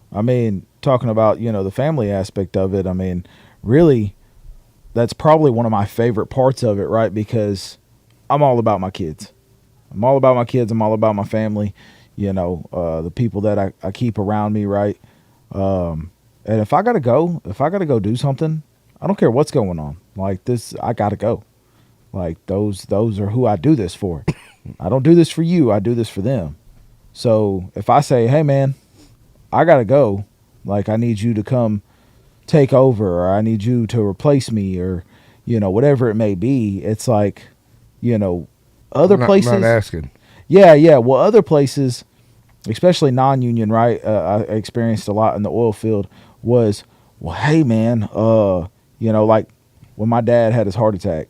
Speaker 2: I mean, talking about, the family aspect of it, I mean, really, that's probably one of my favorite parts of it, right? Because I'm all about my kids. I'm all about my family. the people that I keep around me, right? And if I gotta go do something, I don't care what's going on. Like this, I gotta go. Like those are who I do this for. I don't do this for you. I do this for them. So if I say, hey man, I gotta go, like I need you to come take over, or I need you to replace me, or whatever it may be, it's like, other places.
Speaker 4: I'm not asking.
Speaker 2: Yeah. Well, other places, especially non-union, right? I experienced a lot in the oil field. Was, well, hey man, like when my dad had his heart attack,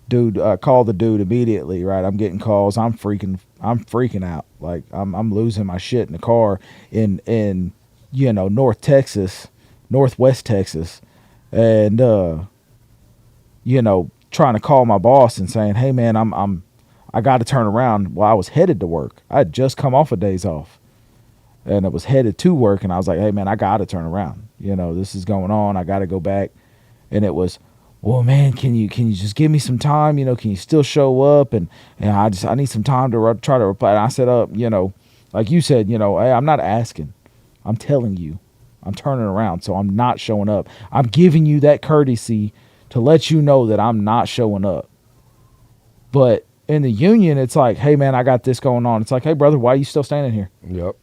Speaker 2: dude, call the dude immediately, right? I'm getting calls. I'm freaking out. Like I'm losing my shit in the car in Northwest Texas, and trying to call my boss and saying, hey man, I got to turn around. Well, I was headed to work. I had just come off a days off, and I was headed to work, and I was like, hey man, I got to turn around. This is going on. I got to go back. And it was, well, man, can you just give me some time? Can you still show up? And I need some time to try to reply. And I said, like you said, hey, I'm not asking. I'm telling you, I'm turning around. So I'm not showing up. I'm giving you that courtesy to let you know that I'm not showing up. But in the union, it's like, hey man, I got this going on. It's like, hey brother, why are you still standing here?
Speaker 4: Yep.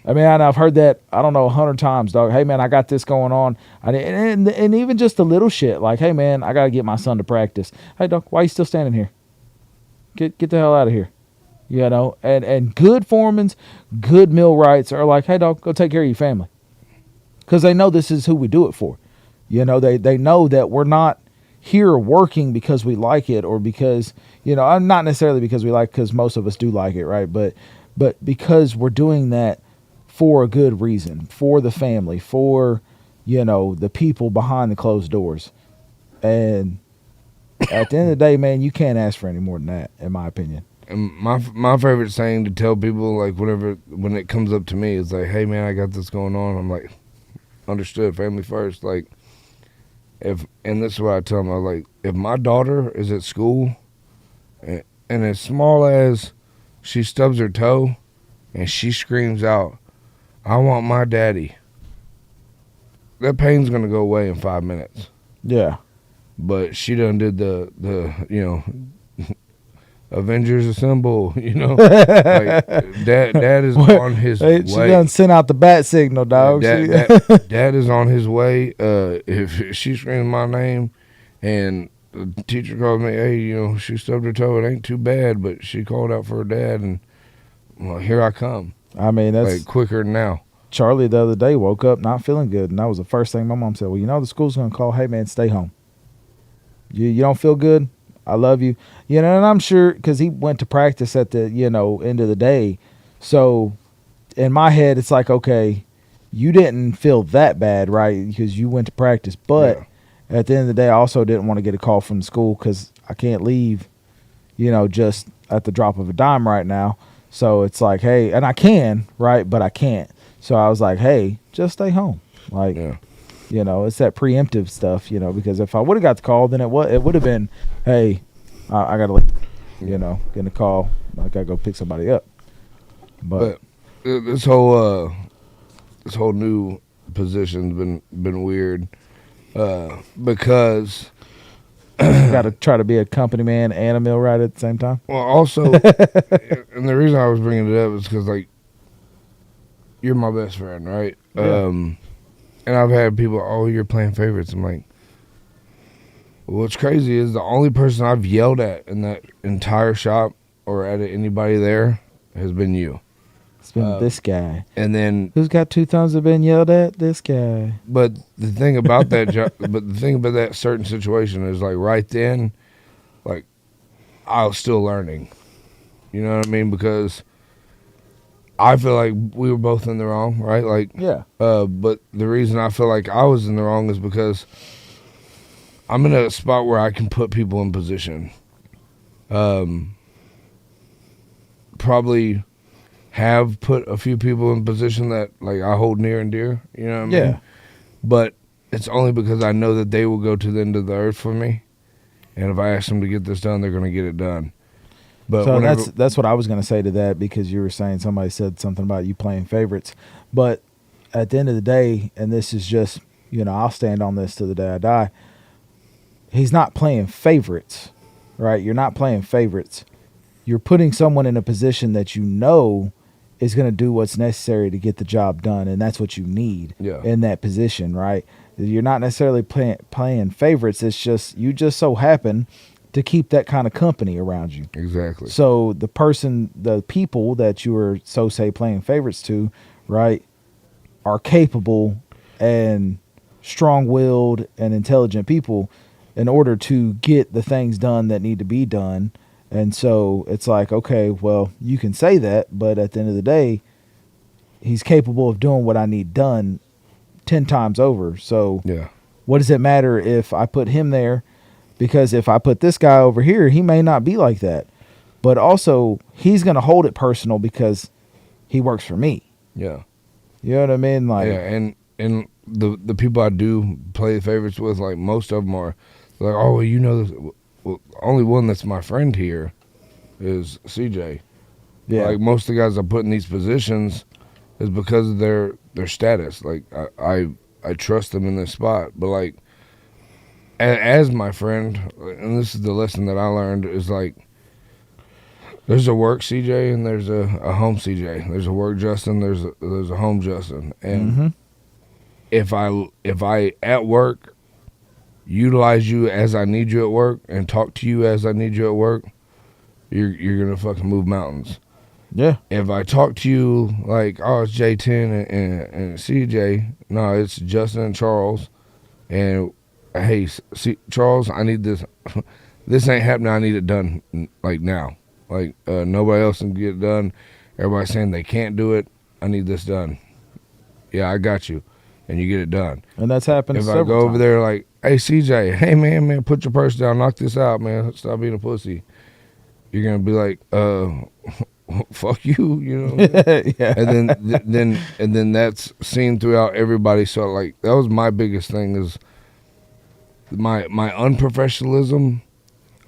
Speaker 2: I mean, I've heard that, I don't know, 100 times, dog. Hey, man, I got this going on. And even just the little shit, like, hey, man, I got to get my son to practice. Hey, dog, why are you still standing here? Get the hell out of here. And good foremans, good millwrights are like, hey, dog, go take care of your family. Because they know this is who we do it for. They know that we're not here working because we like it, or because, not necessarily because we like, because most of us do like it, right? But because we're doing that for a good reason, for the family, for, the people behind the closed doors. And at the end of the day, man, you can't ask for any more than that, in my opinion.
Speaker 4: And my favorite saying to tell people, like, when it comes up to me, is like, hey man, I got this going on. I'm like, understood, family first. Like, and this is what I tell them, I was like, if my daughter is at school and as small as she stubs her toe and she screams out, I want my daddy, that pain's going to go away in 5 minutes.
Speaker 2: Yeah.
Speaker 4: But she done did the Avengers Assemble, like, dad is on his way.
Speaker 2: She done sent out the bat signal, dog.
Speaker 4: Dad is on his way. If she screams my name and the teacher calls me, hey, she stubbed her toe, it ain't too bad, but she called out for her dad, and well, here I come.
Speaker 2: I mean, that's
Speaker 4: like quicker than now.
Speaker 2: Charlie the other day woke up not feeling good, and that was the first thing my mom said. Well, the school's gonna call. Hey man, stay home. You don't feel good? I love you. And I'm sure because he went to practice at the end of the day. So in my head, it's like, okay, you didn't feel that bad, right? Because you went to practice, but at the end of the day, I also didn't want to get a call from the school because I can't leave, just at the drop of a dime right now. So it's like, hey, and I can, right? But I can't. So I was like, hey, just stay home. Like, it's that preemptive stuff, because if I would have got the call, then it would have been, hey, I got to leave, getting a call. I got to go pick somebody up. But
Speaker 4: this whole new position's been weird because
Speaker 2: got to try to be a company man and a millwright at the same time.
Speaker 4: Well, also, and the reason I was bringing it up is because, like, you're my best friend, right?
Speaker 2: Yeah.
Speaker 4: And I've had people, oh, you're playing favorites. I'm like, what's crazy is the only person I've yelled at in that entire shop or at anybody there has been you.
Speaker 2: It's been this guy.
Speaker 4: And then
Speaker 2: who's got two thumbs have been yelled at? This guy.
Speaker 4: But the thing about that certain situation is, like, right then, like, I was still learning. You know what I mean? Because I feel like we were both in the wrong, right? Like,
Speaker 2: yeah.
Speaker 4: But the reason I feel like I was in the wrong is because I'm in a spot where I can put people in position. Probably have put a few people in position that, like, I hold near and dear. You know what I mean? But it's only because I know that they will go to the end of the earth for me. And if I ask them to get this done, they're going to get it done. But
Speaker 2: So
Speaker 4: whenever,
Speaker 2: that's what I was going to say to that, because you were saying somebody said something about you playing favorites. But at the end of the day, and this is just, I'll stand on this to the day I die. He's not playing favorites, right? You're not playing favorites. You're putting someone in a position that is going to do what's necessary to get the job done, and that's what you need in that position, right? You're not necessarily playing favorites. It's just you just so happen to keep that kind of company around you.
Speaker 4: exactly.
Speaker 2: So the people that you are say playing favorites to, right, are capable and strong-willed and intelligent people in order to get the things done that need to be done. And so it's like, okay, well, you can say that, but at the end of the day, he's capable of doing what I need done 10 times over. So what does it matter if I put him there? Because if I put this guy over here, he may not be like that. But also, he's going to hold it personal because he works for me.
Speaker 4: Yeah.
Speaker 2: You know what I mean? Like,
Speaker 4: yeah, and the people I do play favorites with, like, most of them are like, oh, well, only one that's my friend here is CJ.
Speaker 2: yeah.
Speaker 4: Like, most of the guys I put in these positions is because of their status. Like, I trust them in this spot. But, like, as my friend, and this is the lesson that I learned, is like, there's a work CJ and there's a home CJ. There's a work Justin. There's a home Justin. And if I at work utilize you as I need you at work and talk to you as I need you at work, you're gonna fucking move mountains.
Speaker 2: Yeah.
Speaker 4: If I talk to you like, oh, it's J10 and CJ, no, it's Justin and Charles, and hey, Charles, I need this. This ain't happening. I need it done like now. Like, nobody else can get it done. Everybody's saying they can't do it. I need this done. Yeah, I got you. And you get it done.
Speaker 2: And that's happened
Speaker 4: If I
Speaker 2: several
Speaker 4: go over
Speaker 2: times.
Speaker 4: there like, hey, CJ, hey, man, put your purse down. Knock this out, man. Stop being a pussy. You're going to be like, fuck you, you know?
Speaker 2: Yeah.
Speaker 4: And then that's seen throughout everybody. So, like, that was my biggest thing is my unprofessionalism.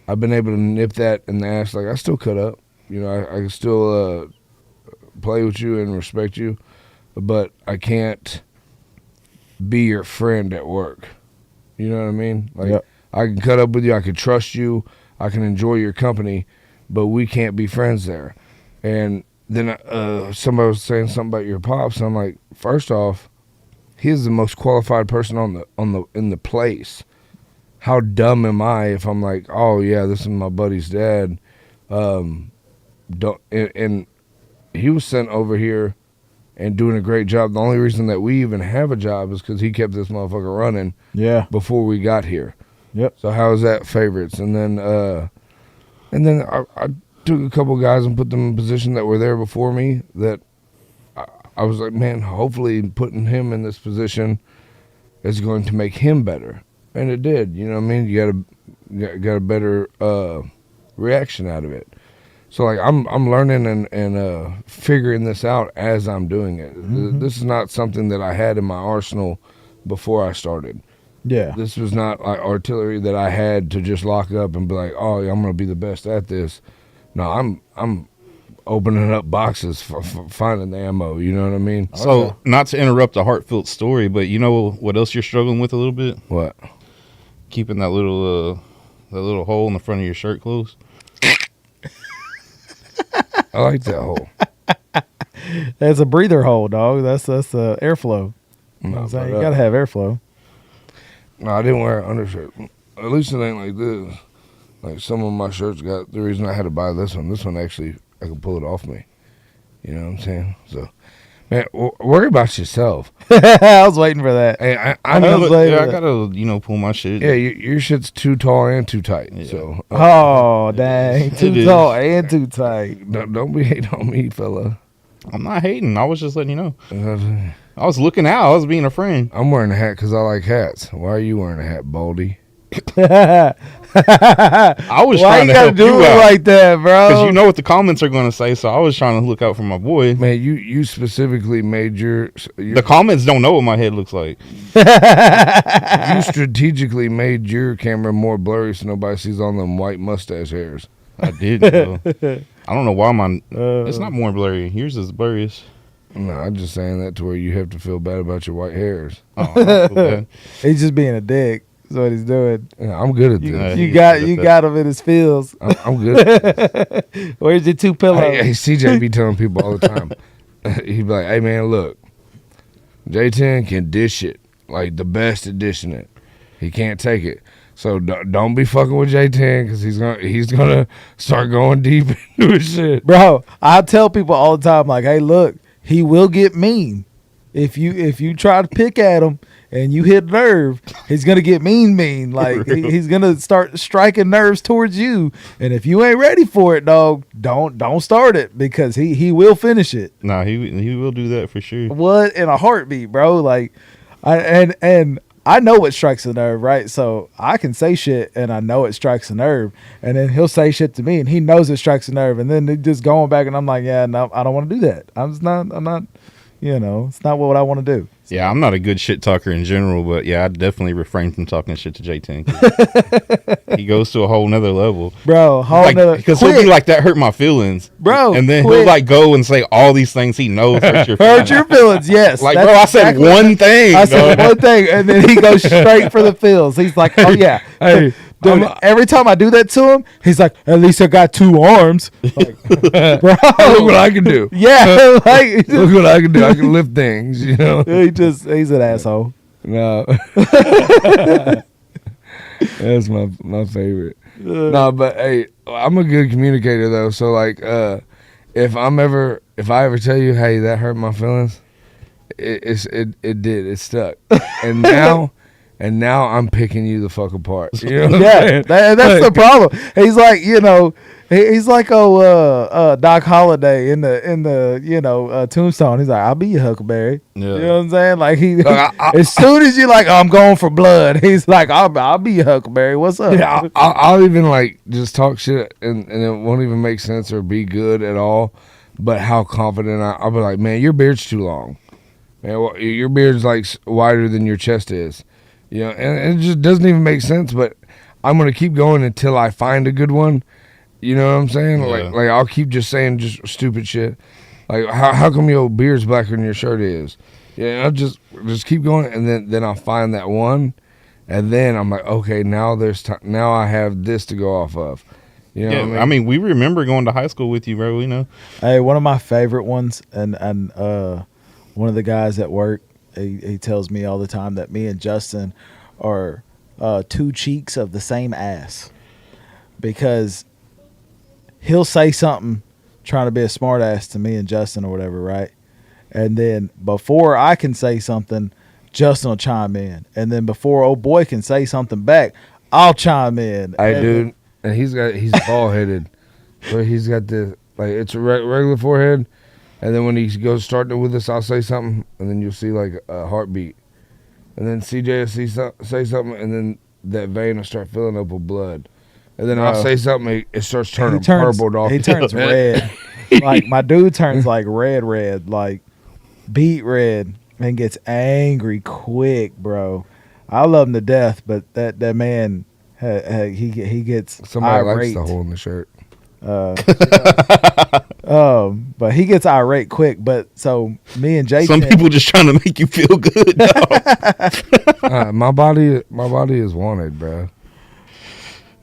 Speaker 4: I've been able to nip that in the ass. Like, I still cut up. You know, I can still play with you and respect you, but I can't be your friend at work. You know what I mean? Like, I can cut up with you. I can trust you. I can enjoy your company, but we can't be friends there. And then somebody was saying something about your pops. And I'm like, first off, he is the most qualified person in the place. How dumb am I if I'm like, oh yeah, this is my buddy's dad? And he was sent over here and doing a great job. The only reason that we even have a job is because he kept this motherfucker running.
Speaker 2: Yeah.
Speaker 4: Before we got here.
Speaker 2: Yep.
Speaker 4: So how is that favorites? And then I took a couple guys and put them in a position that were there before me. That I was like, man, hopefully putting him in this position is going to make him better. And it did, you know what I mean? You got a better reaction out of it. So like I'm learning and figuring this out as I'm doing it. This is not something that I had in my arsenal before I started.
Speaker 2: Yeah.
Speaker 4: This was not like artillery that I had to just lock up and be like, oh, yeah, I'm gonna be the best at this. No, I'm opening up boxes for finding the ammo. You know what I mean?
Speaker 3: So, not to interrupt a heartfelt story, but you know what else you're struggling with a little bit?
Speaker 4: What?
Speaker 3: Keeping that little hole in the front of your shirt closed.
Speaker 4: I like that hole.
Speaker 2: That's a breather hole, dog. That's airflow. You know what I'm saying? You got to have airflow.
Speaker 4: No, I didn't wear an undershirt. At least it ain't like this. Like some of my shirts got the reason I had to buy this one actually I could pull it off me. You know what I'm saying? So, man, worry about yourself.
Speaker 2: I was waiting for that.
Speaker 4: Hey, I know.
Speaker 3: I gotta pull my shit.
Speaker 4: Yeah, your shit's too tall and too tight. Yeah. So.
Speaker 2: Oh dang! Too tall and too tight.
Speaker 4: Don't be hating on me, fella.
Speaker 3: I'm not hating. I was just letting you know. I was looking out. I was being a friend.
Speaker 4: I'm wearing a hat because I like hats. Why are you wearing a hat, Baldy?
Speaker 3: I was trying to help you out
Speaker 2: like that, bro.
Speaker 3: because you know what the comments are going to say. So I was trying to look out for my boy.
Speaker 4: Man, you specifically made your
Speaker 3: The comments don't know what my head looks like.
Speaker 4: you strategically made your camera more blurry so nobody sees all them white mustache hairs.
Speaker 3: I did. Though. I don't know why my. It's not more blurry. Yours is blurriest.
Speaker 4: No, I'm just saying that to where you have to feel bad about your white hairs.
Speaker 3: Oh, I don't feel bad.
Speaker 2: He's just being a dick. That's what he's doing.
Speaker 4: Yeah, I'm good at
Speaker 2: You,
Speaker 4: this.
Speaker 2: you
Speaker 3: he's
Speaker 2: got
Speaker 3: good at
Speaker 2: you
Speaker 3: that.
Speaker 2: got him in his feels.
Speaker 4: I'm good at this.
Speaker 2: Where's your 2 pillows?
Speaker 4: Hey, CJ be telling people all the time. He be like, hey, man, look. J10 can dish it. Like, the best at dishing it. He can't take it. So don't be fucking with J10 because he's gonna start going deep into his shit.
Speaker 2: Bro, I tell people all the time, like, hey, look, he will get mean. If you try to pick at him and you hit nerve, he's gonna get mean. Like he's gonna start striking nerves towards you. And if you ain't ready for it, dog, don't start it because he will finish it.
Speaker 3: Nah, he will do that for sure.
Speaker 2: What in a heartbeat, bro? Like, and I know what strikes a nerve, right? So I can say shit and I know it strikes a nerve, and then he'll say shit to me and he knows it strikes a nerve, and then they just going back and I'm like, yeah, no, I don't want to do that. I'm not. You know, it's not what I want to do.
Speaker 3: Yeah, I'm not a good shit talker in general, but yeah, I definitely refrain from talking shit to J10. He goes to a whole nother level.
Speaker 2: Bro,
Speaker 3: Because he'll be like, that hurt my feelings.
Speaker 2: Bro,
Speaker 3: and then
Speaker 2: quit.
Speaker 3: he'll like go and say all these things he knows hurt your
Speaker 2: hurt
Speaker 3: feelings.
Speaker 2: your feelings, yes.
Speaker 3: Like,
Speaker 2: That's
Speaker 3: bro, I said
Speaker 2: exactly
Speaker 3: one thing.
Speaker 2: I said
Speaker 3: dog.
Speaker 2: one thing, and then he goes straight for the feels. He's like, oh yeah.
Speaker 4: Hey,
Speaker 2: Dude, every time I do that to him, he's like, at least I got 2 arms. Like, bro.
Speaker 4: Look what I can do.
Speaker 2: Yeah, like,
Speaker 4: Look what I can do. I can lift things, you know?
Speaker 2: he's an asshole.
Speaker 4: No. That's my favorite. No, but hey, I'm a good communicator though. So like, if I ever tell you, hey, that hurt my feelings, it did. It stuck. And now I'm picking you the fuck apart. You know what I'm
Speaker 2: Yeah,
Speaker 4: saying?
Speaker 2: that's the problem. He's like, you know, he's like Doc Holliday in the Tombstone. He's like, I'll be your Huckleberry.
Speaker 3: Yeah.
Speaker 2: You know what I'm saying? Like
Speaker 4: Look,
Speaker 2: as soon as you like, I'm going for blood. He's like, I'll be your Huckleberry. What's up?
Speaker 4: Yeah, I'll even like just talk shit and it won't even make sense or be good at all. But how confident I'll be like, man, your beard's too long. Man, your beard's like wider than your chest is. You know, and it just doesn't even make sense. But I'm gonna keep going until I find a good one. You know what I'm saying?
Speaker 3: Yeah.
Speaker 4: Like I'll keep just saying just stupid shit. Like how come your beard's blacker than your shirt is? Yeah, I'll just keep going, and then I'll find that one, and then I'm like, okay, now there's now I have this to go off of. You know
Speaker 3: Yeah,
Speaker 4: what I mean?
Speaker 3: I mean, we remember going to high school with you, bro. We know.
Speaker 2: Hey, one of my favorite ones, and one of the guys at work, he tells me all the time that me and Justin are 2 cheeks of the same ass, because he'll say something trying to be a smart ass to me and Justin or whatever, right? And then before I can say something, Justin will chime in, and then before old boy can say something back, I'll chime in.
Speaker 4: Hey,
Speaker 2: And
Speaker 4: dude, and he's bald headed, so he's got the like it's a regular forehead, and then when he goes starting with us, I'll say something, and then you'll see like a heartbeat, and then CJ will say something, and then that vein will start filling up with blood, and then I'll
Speaker 2: Bro.
Speaker 4: say something, it starts turning
Speaker 2: he turns,
Speaker 4: purple. Dog.
Speaker 2: he turns red. Like my dude turns like red, like beet red, and gets angry quick, bro. I love him to death, but that man, he gets
Speaker 4: Somebody
Speaker 2: irate.
Speaker 4: likes the hole in the shirt.
Speaker 2: But he gets irate quick. But so me and Jason,
Speaker 3: Some people just trying to make you feel good. dog.
Speaker 4: My body is wanted, bro.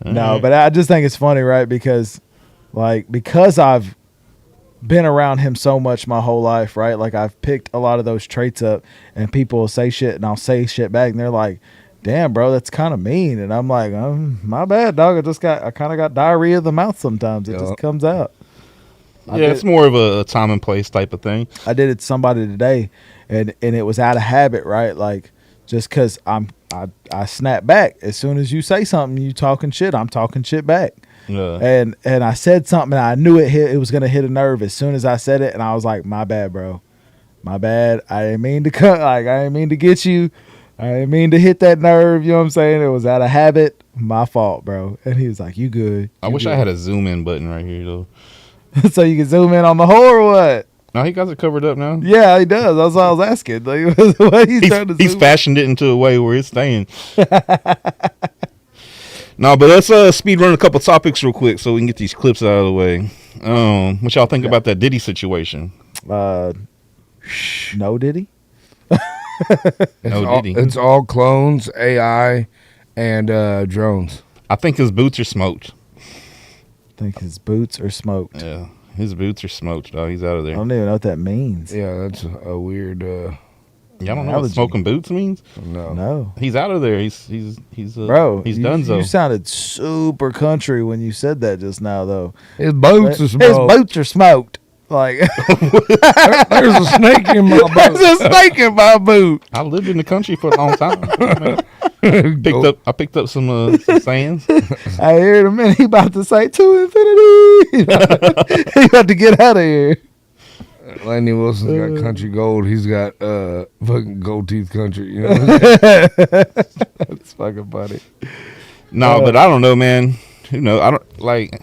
Speaker 2: no, but I just think it's funny, right? Because I've been around him so much my whole life, right? Like I've picked a lot of those traits up, and people will say shit and I'll say shit back, and they're like, damn, bro, that's kind of mean. And I'm like, my bad, dog. I kind of got diarrhea of the mouth sometimes. It just comes out.
Speaker 3: Yeah, it's more of a time and place type of thing.
Speaker 2: I did it to somebody today, and it was out of habit, right? Like just because I snap back as soon as you say something, you talking shit, I'm talking shit back.
Speaker 3: Yeah.
Speaker 2: And I said something, and I knew it was gonna hit a nerve as soon as I said it, and I was like, my bad, bro, my bad. I didn't mean to cut. Like I didn't mean to get you. I didn't mean to hit that nerve. You know what I'm saying? It was out of habit. My fault, bro. And he was like, you good?
Speaker 3: I wish I had a zoom in button right here though.
Speaker 2: So you can zoom in on the hole or what?
Speaker 3: No, he got it covered up now.
Speaker 2: Yeah, he does. That's what I was asking. Like, what he's trying to
Speaker 3: He's
Speaker 2: zoom
Speaker 3: fashioned it into a way where it's staying. No, but let's speed run a couple topics real quick so we can get these clips out of the way. What y'all think about that Diddy situation?
Speaker 2: No, did he?
Speaker 4: It's all clones, AI, and drones.
Speaker 3: I think his boots are smoked.
Speaker 2: I think his boots are smoked.
Speaker 3: Yeah, his boots are smoked, dog. He's out of
Speaker 2: I
Speaker 3: there.
Speaker 2: don't even know what that means.
Speaker 4: Yeah, that's a weird.
Speaker 3: Y'all don't know what
Speaker 2: analogy.
Speaker 3: smoking boots means?
Speaker 2: No.
Speaker 3: He's out of there. He's
Speaker 2: Bro,
Speaker 3: he's
Speaker 2: you,
Speaker 3: donezo.
Speaker 2: You sounded super country when you said that just now, though.
Speaker 4: His boots are
Speaker 2: His
Speaker 4: smoked.
Speaker 2: boots are smoked. Like
Speaker 4: There's a snake in my boot.
Speaker 2: there's a snake in my boot.
Speaker 3: I lived in the country for a long time. I picked up some sayings.
Speaker 2: I hear in a minute he about to say to infinity. He about to get out of here.
Speaker 4: Laney Wilson's got country gold. He's got fucking gold teeth country. You know.
Speaker 2: That's fucking funny.
Speaker 3: No, but I don't know, man. Who knows? I don't like.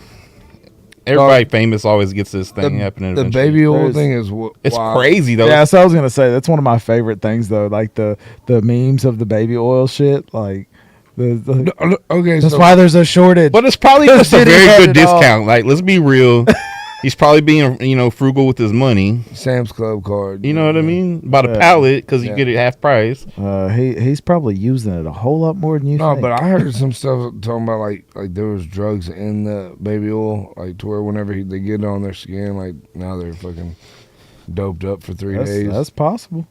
Speaker 3: Everybody famous always gets this thing happening.
Speaker 4: The
Speaker 3: eventually.
Speaker 4: baby oil
Speaker 2: There's-
Speaker 4: thing is
Speaker 3: It's
Speaker 4: wild.
Speaker 3: crazy though.
Speaker 2: Yeah, so I was gonna say that's one of my favorite things though, like the memes of the baby oil shit. Like
Speaker 4: Okay,
Speaker 2: that's
Speaker 4: so
Speaker 2: why there's a shortage.
Speaker 3: But it's probably just a
Speaker 2: Diddy
Speaker 3: very
Speaker 2: had
Speaker 3: good
Speaker 2: it all.
Speaker 3: discount. Like, let's be real. He's probably being, frugal with his money.
Speaker 4: Sam's Club card.
Speaker 3: You know what I mean? About a
Speaker 2: Yeah.
Speaker 3: pallet because you
Speaker 4: Yeah.
Speaker 3: get it half price.
Speaker 2: He's probably using it a whole lot more than you
Speaker 4: No,
Speaker 2: think.
Speaker 4: but I heard some stuff talking about like there was drugs in the baby oil, like to where whenever they get it on their skin, like now they're fucking doped up for 3 days.
Speaker 2: That's possible.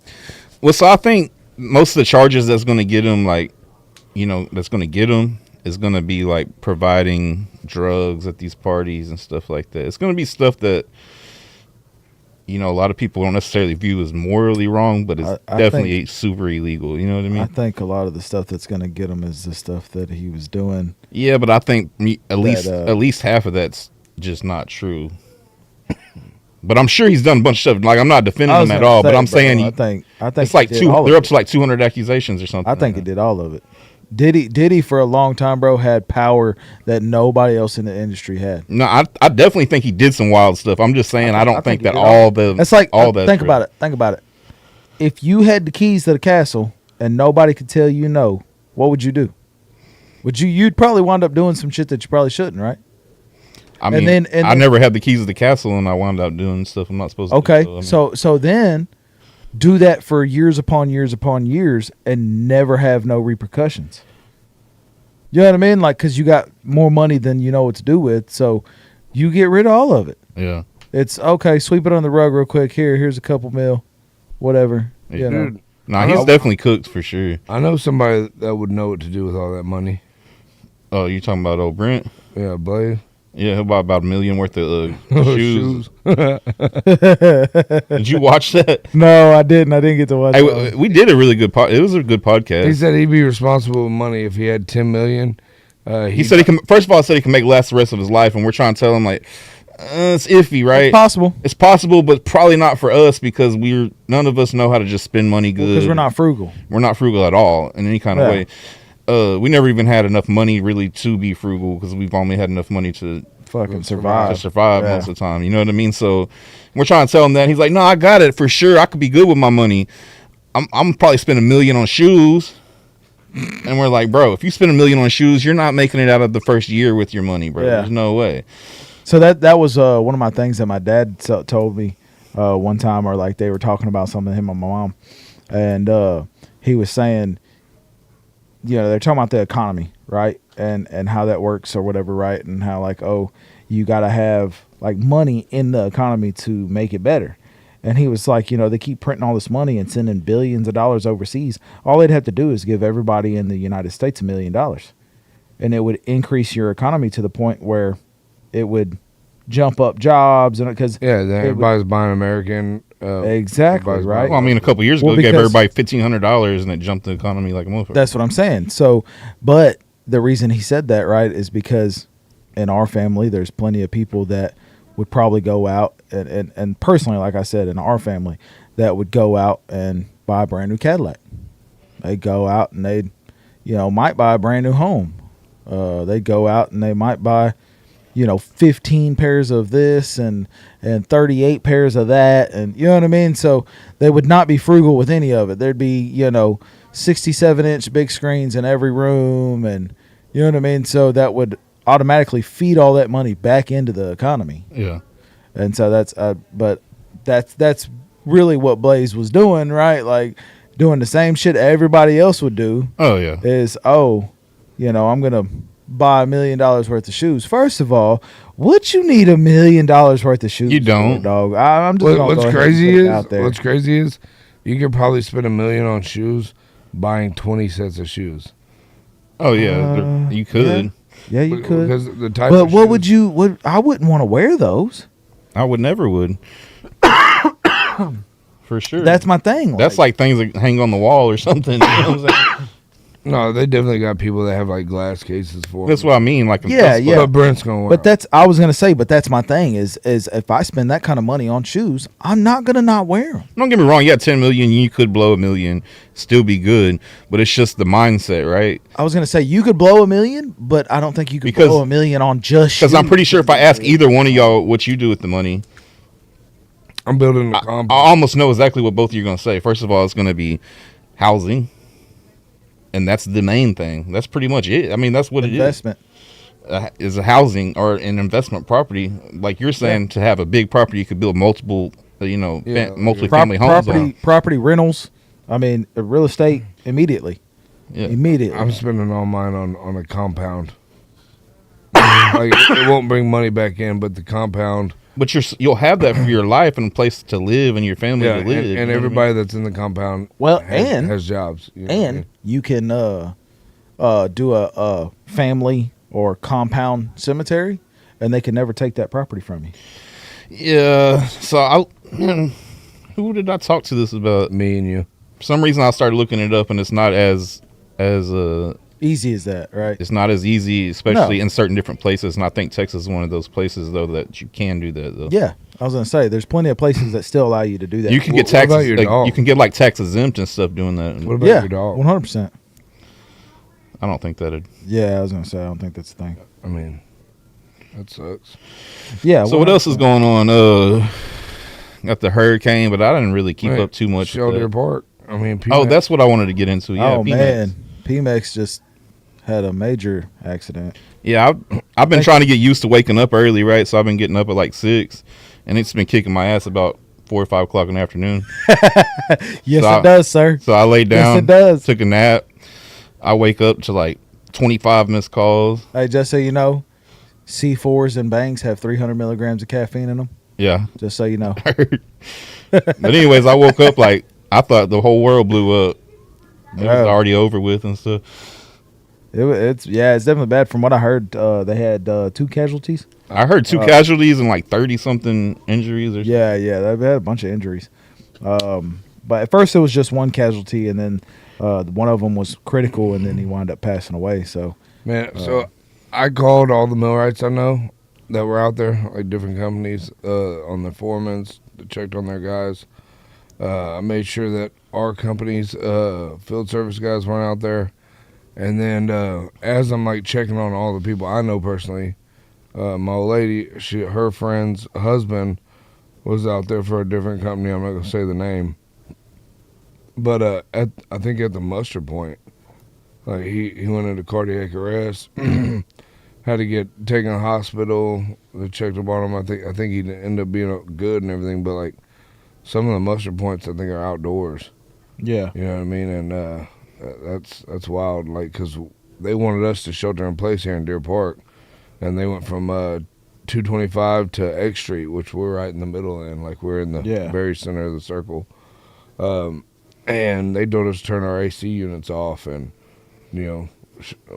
Speaker 3: Well, so I think most of the charges that's going to get him, that's going to get him is going to be like providing drugs at these parties and stuff like that. It's going to be stuff that, a lot of people don't necessarily view as morally wrong, but it's
Speaker 2: I
Speaker 3: definitely super illegal. You know what I mean?
Speaker 2: I think a lot of the stuff that's gonna get him is the stuff that he was doing.
Speaker 3: Yeah, but I think at
Speaker 2: That,
Speaker 3: least half of that's just not true. But I'm sure he's done a bunch of stuff. Like, I'm not defending
Speaker 2: I was
Speaker 3: him at
Speaker 2: gonna
Speaker 3: all, but
Speaker 2: say,
Speaker 3: I'm
Speaker 2: bro,
Speaker 3: saying
Speaker 2: I think
Speaker 3: it's like
Speaker 2: he did all of
Speaker 3: they're up
Speaker 2: it.
Speaker 3: to like 200 accusations or something.
Speaker 2: I think he did all of it. Diddy for a long time, bro, had power that nobody else in the industry had.
Speaker 3: No, I definitely think he did some wild stuff. I'm just saying I don't think
Speaker 2: he
Speaker 3: that
Speaker 2: did
Speaker 3: all the
Speaker 2: That's like
Speaker 3: all that.
Speaker 2: think about it. Think about it. If you had the keys to the castle and nobody could tell you no, what would you do? You'd probably wind up doing some shit that you probably shouldn't, right?
Speaker 3: I mean,
Speaker 2: and
Speaker 3: I
Speaker 2: then-
Speaker 3: never had the keys to the castle, and I wound up doing stuff I'm not supposed to.
Speaker 2: Okay,
Speaker 3: do, so, I mean,
Speaker 2: so then do that for years upon years upon years and never have no repercussions. You know what I mean? Like, because you got more money than you know what to do with, so you get rid of all of it.
Speaker 3: yeah,
Speaker 2: It's okay. Sweep it on the rug real quick. Here's a couple mil, whatever.
Speaker 3: Yeah.
Speaker 2: You know.
Speaker 4: Dude,
Speaker 3: nah, he's definitely cooked for sure.
Speaker 4: I know somebody that would know what to do with all that money.
Speaker 3: Oh, you talking about old Brent?
Speaker 4: Yeah, Blade.
Speaker 3: Yeah, he'll buy about $1 million worth of
Speaker 2: Oh,
Speaker 3: shoes. Did you watch that?
Speaker 2: No, I didn't. I didn't get to watch.
Speaker 3: Hey,
Speaker 2: it.
Speaker 3: we did a really good. It was a good podcast.
Speaker 4: He said he'd be responsible with money if he had $10 million.
Speaker 3: He said he can. First of all, said he can make last the rest of his life, and we're trying to tell him like it's iffy, right?
Speaker 2: It's possible
Speaker 3: It's possible, but probably not for us because none of us know how to just spend money good.
Speaker 2: because we're not frugal.
Speaker 3: We're not frugal at all in any kind of
Speaker 2: Yeah.
Speaker 3: way. We never even had enough money really to be frugal because we've only had enough money to
Speaker 2: Fucking survive.
Speaker 3: survive
Speaker 2: Yeah.
Speaker 3: most of the time. You know what I mean? So we're trying to tell him that. He's like, no, I got it for sure. I could be good with my money. I'm probably spend $1 million on shoes. And we're like, bro, if you spend $1 million on shoes, you're not making it out of the first year with your money, bro.
Speaker 2: Yeah.
Speaker 3: There's no way.
Speaker 2: So that was one of my things that my dad told me one time, or like they were talking about something, him and my mom, and he was saying, they're talking about the economy, right, and how that works or whatever, right, and how like, oh, you got to have like money in the economy to make it better. And he was like, they keep printing all this money and sending billions of dollars overseas. All they'd have to do is give everybody in the United States $1 million, and it would increase your economy to the point where it would jump up jobs, and because
Speaker 4: Yeah, then everybody's buying American.
Speaker 2: Exactly,
Speaker 4: everybody's
Speaker 2: right?
Speaker 3: Well, I mean, a couple years ago,
Speaker 2: Well,
Speaker 3: we gave
Speaker 2: because-
Speaker 3: everybody $1,500 and it jumped the economy like a motherfucker.
Speaker 2: That's what I'm saying. So, but the reason he said that, right, is because in our family, there's plenty of people that would probably go out and personally, like I said, in our family, that would go out and buy a brand new Cadillac. They'd go out and they'd, might buy a brand new home. They'd go out and they might buy, 15 pairs of this and 38 pairs of that. And you know what I mean? So they would not be frugal with any of it. There'd be, 67-inch big screens in every room and, You know what I mean? So that would automatically feed all that money back into the economy.
Speaker 3: Yeah.
Speaker 2: And so but that's really what Blaze was doing, right? Like doing the same shit everybody else would do
Speaker 3: Oh yeah.
Speaker 2: is, I'm going to buy $1 million worth of shoes. First of all, would you need $1 million worth of shoes?
Speaker 3: You don't.
Speaker 2: for, dog. I'm just gonna
Speaker 4: What's
Speaker 2: go ahead and
Speaker 4: crazy
Speaker 2: put it
Speaker 4: is
Speaker 2: out there.
Speaker 4: what's crazy is you could probably spend $1 million on shoes buying 20 sets of shoes.
Speaker 3: Oh yeah. You could.
Speaker 2: Yeah, you could.
Speaker 4: Because the type
Speaker 2: But
Speaker 4: of
Speaker 2: what
Speaker 4: shoes-
Speaker 2: would you? What I wouldn't want to wear those.
Speaker 3: I would never would. For sure.
Speaker 2: That's my thing.
Speaker 3: That's like things that hang on the wall or something. You know what I'm saying?
Speaker 4: No, they definitely got people that have like glass cases for
Speaker 3: That's
Speaker 4: them.
Speaker 3: what I mean. Like,
Speaker 2: Yeah,
Speaker 3: that's
Speaker 2: yeah.
Speaker 3: what-
Speaker 4: But Brent's gonna wear.
Speaker 2: But that's my thing is if I spend that kind of money on shoes, I'm not gonna not wear them.
Speaker 3: Don't get me wrong. You got 10 million. You could blow $1 million, still be good. But it's just the mindset, right?
Speaker 2: I was gonna say you could blow $1 million, but I don't think you could
Speaker 3: Because-
Speaker 2: blow $1 million on just shoes.
Speaker 3: Because I'm pretty sure if I ask either one of y'all what you do with the money,
Speaker 4: I'm building a
Speaker 3: I
Speaker 4: compound.
Speaker 3: almost know exactly what both of you are going to say. First of all, it's going to be housing. And that's the main thing. That's pretty much it. I mean, that's what
Speaker 2: investment.
Speaker 3: it is a housing or an investment property. Like you're saying, to have a big property, you could build multiple, multiple family homes on.
Speaker 2: Property rentals. I mean, real estate immediately.
Speaker 3: Yeah.
Speaker 2: Immediately.
Speaker 4: I'm spending all mine on a compound. Like it won't bring money back in, but the compound.
Speaker 3: But you'll have that for your life and a place to live and your family
Speaker 4: Yeah,
Speaker 3: to live.
Speaker 4: and
Speaker 3: you know what I
Speaker 4: everybody that's in the compound.
Speaker 2: Well,
Speaker 4: has jobs. You know what I
Speaker 2: and
Speaker 4: mean?
Speaker 2: you can do a family or compound cemetery, and they can never take that property from you.
Speaker 3: Yeah. So who did I talk to this about?
Speaker 4: Me and you.
Speaker 3: For some reason, I started looking it up, and it's not as
Speaker 2: Easy as that, right?
Speaker 3: it's not as easy, especially
Speaker 2: No.
Speaker 3: in certain different places. And I think Texas is one of those places though that you can do that though.
Speaker 2: Yeah, I was gonna say there's plenty of places that still allow you to do that.
Speaker 3: You can
Speaker 4: What
Speaker 3: get tax.
Speaker 4: about your dog?
Speaker 3: You can get like tax exempt and stuff doing that.
Speaker 4: What about
Speaker 2: yeah,
Speaker 4: your dog?
Speaker 2: 100%.
Speaker 3: I don't think that'd.
Speaker 2: Yeah, I was gonna say I don't think that's the thing.
Speaker 4: I mean, that sucks.
Speaker 2: Yeah.
Speaker 3: So what else is going on? Got the hurricane, but I didn't really keep
Speaker 4: Right.
Speaker 3: up too much. with
Speaker 4: Shelter
Speaker 3: that.
Speaker 4: Park. I mean,
Speaker 3: Oh, that's what I wanted to get into. Yeah.
Speaker 2: Oh
Speaker 3: PMAX.
Speaker 2: man, PMAX just had a major accident.
Speaker 3: Yeah, I've been trying to get used to waking up early, right? So I've been getting up at like 6, and it's been kicking my ass about 4 or 5 o'clock in the afternoon.
Speaker 2: Yes,
Speaker 3: So
Speaker 2: it does, sir.
Speaker 3: So I laid
Speaker 2: Yes,
Speaker 3: down,
Speaker 2: it does.
Speaker 3: took a nap. I wake up to like 25 missed calls.
Speaker 2: Hey, just so you know, C4s and bangs have 300 milligrams of caffeine in them.
Speaker 3: Yeah.
Speaker 2: Just so you know.
Speaker 3: But anyways, I woke up like I thought the whole world blew up. It was
Speaker 2: Yeah.
Speaker 3: already over with and stuff.
Speaker 2: It's definitely bad. From what I heard, they had 2 casualties.
Speaker 3: I heard 2 casualties and like 30 something injuries or
Speaker 2: Yeah, they had a bunch of injuries. But at first it was just 1 casualty, and then one of them was critical, and then he wound up passing away. So
Speaker 4: Man, so I called all the millwrights I know that were out there, like different companies, on their foremans, checked on their guys. I made sure that our company's field service guys weren't out there. And then as I'm like checking on all the people I know personally, my old lady, her friend's husband was out there for a different company. I'm not gonna say the name, but I think at the muster point, like he went into cardiac arrest, had to get taken to the hospital. They checked up on him. I think he ended up being good and everything, but like some of the muster points I think are outdoors.
Speaker 2: yeah,
Speaker 4: You know what I mean? And that's wild. Like, cause they wanted us to shelter in place here in Deer Park, and they went from 225 to X Street, which we're right in the middle, and like we're in the very center of the circle. And they told us to turn our AC units off, and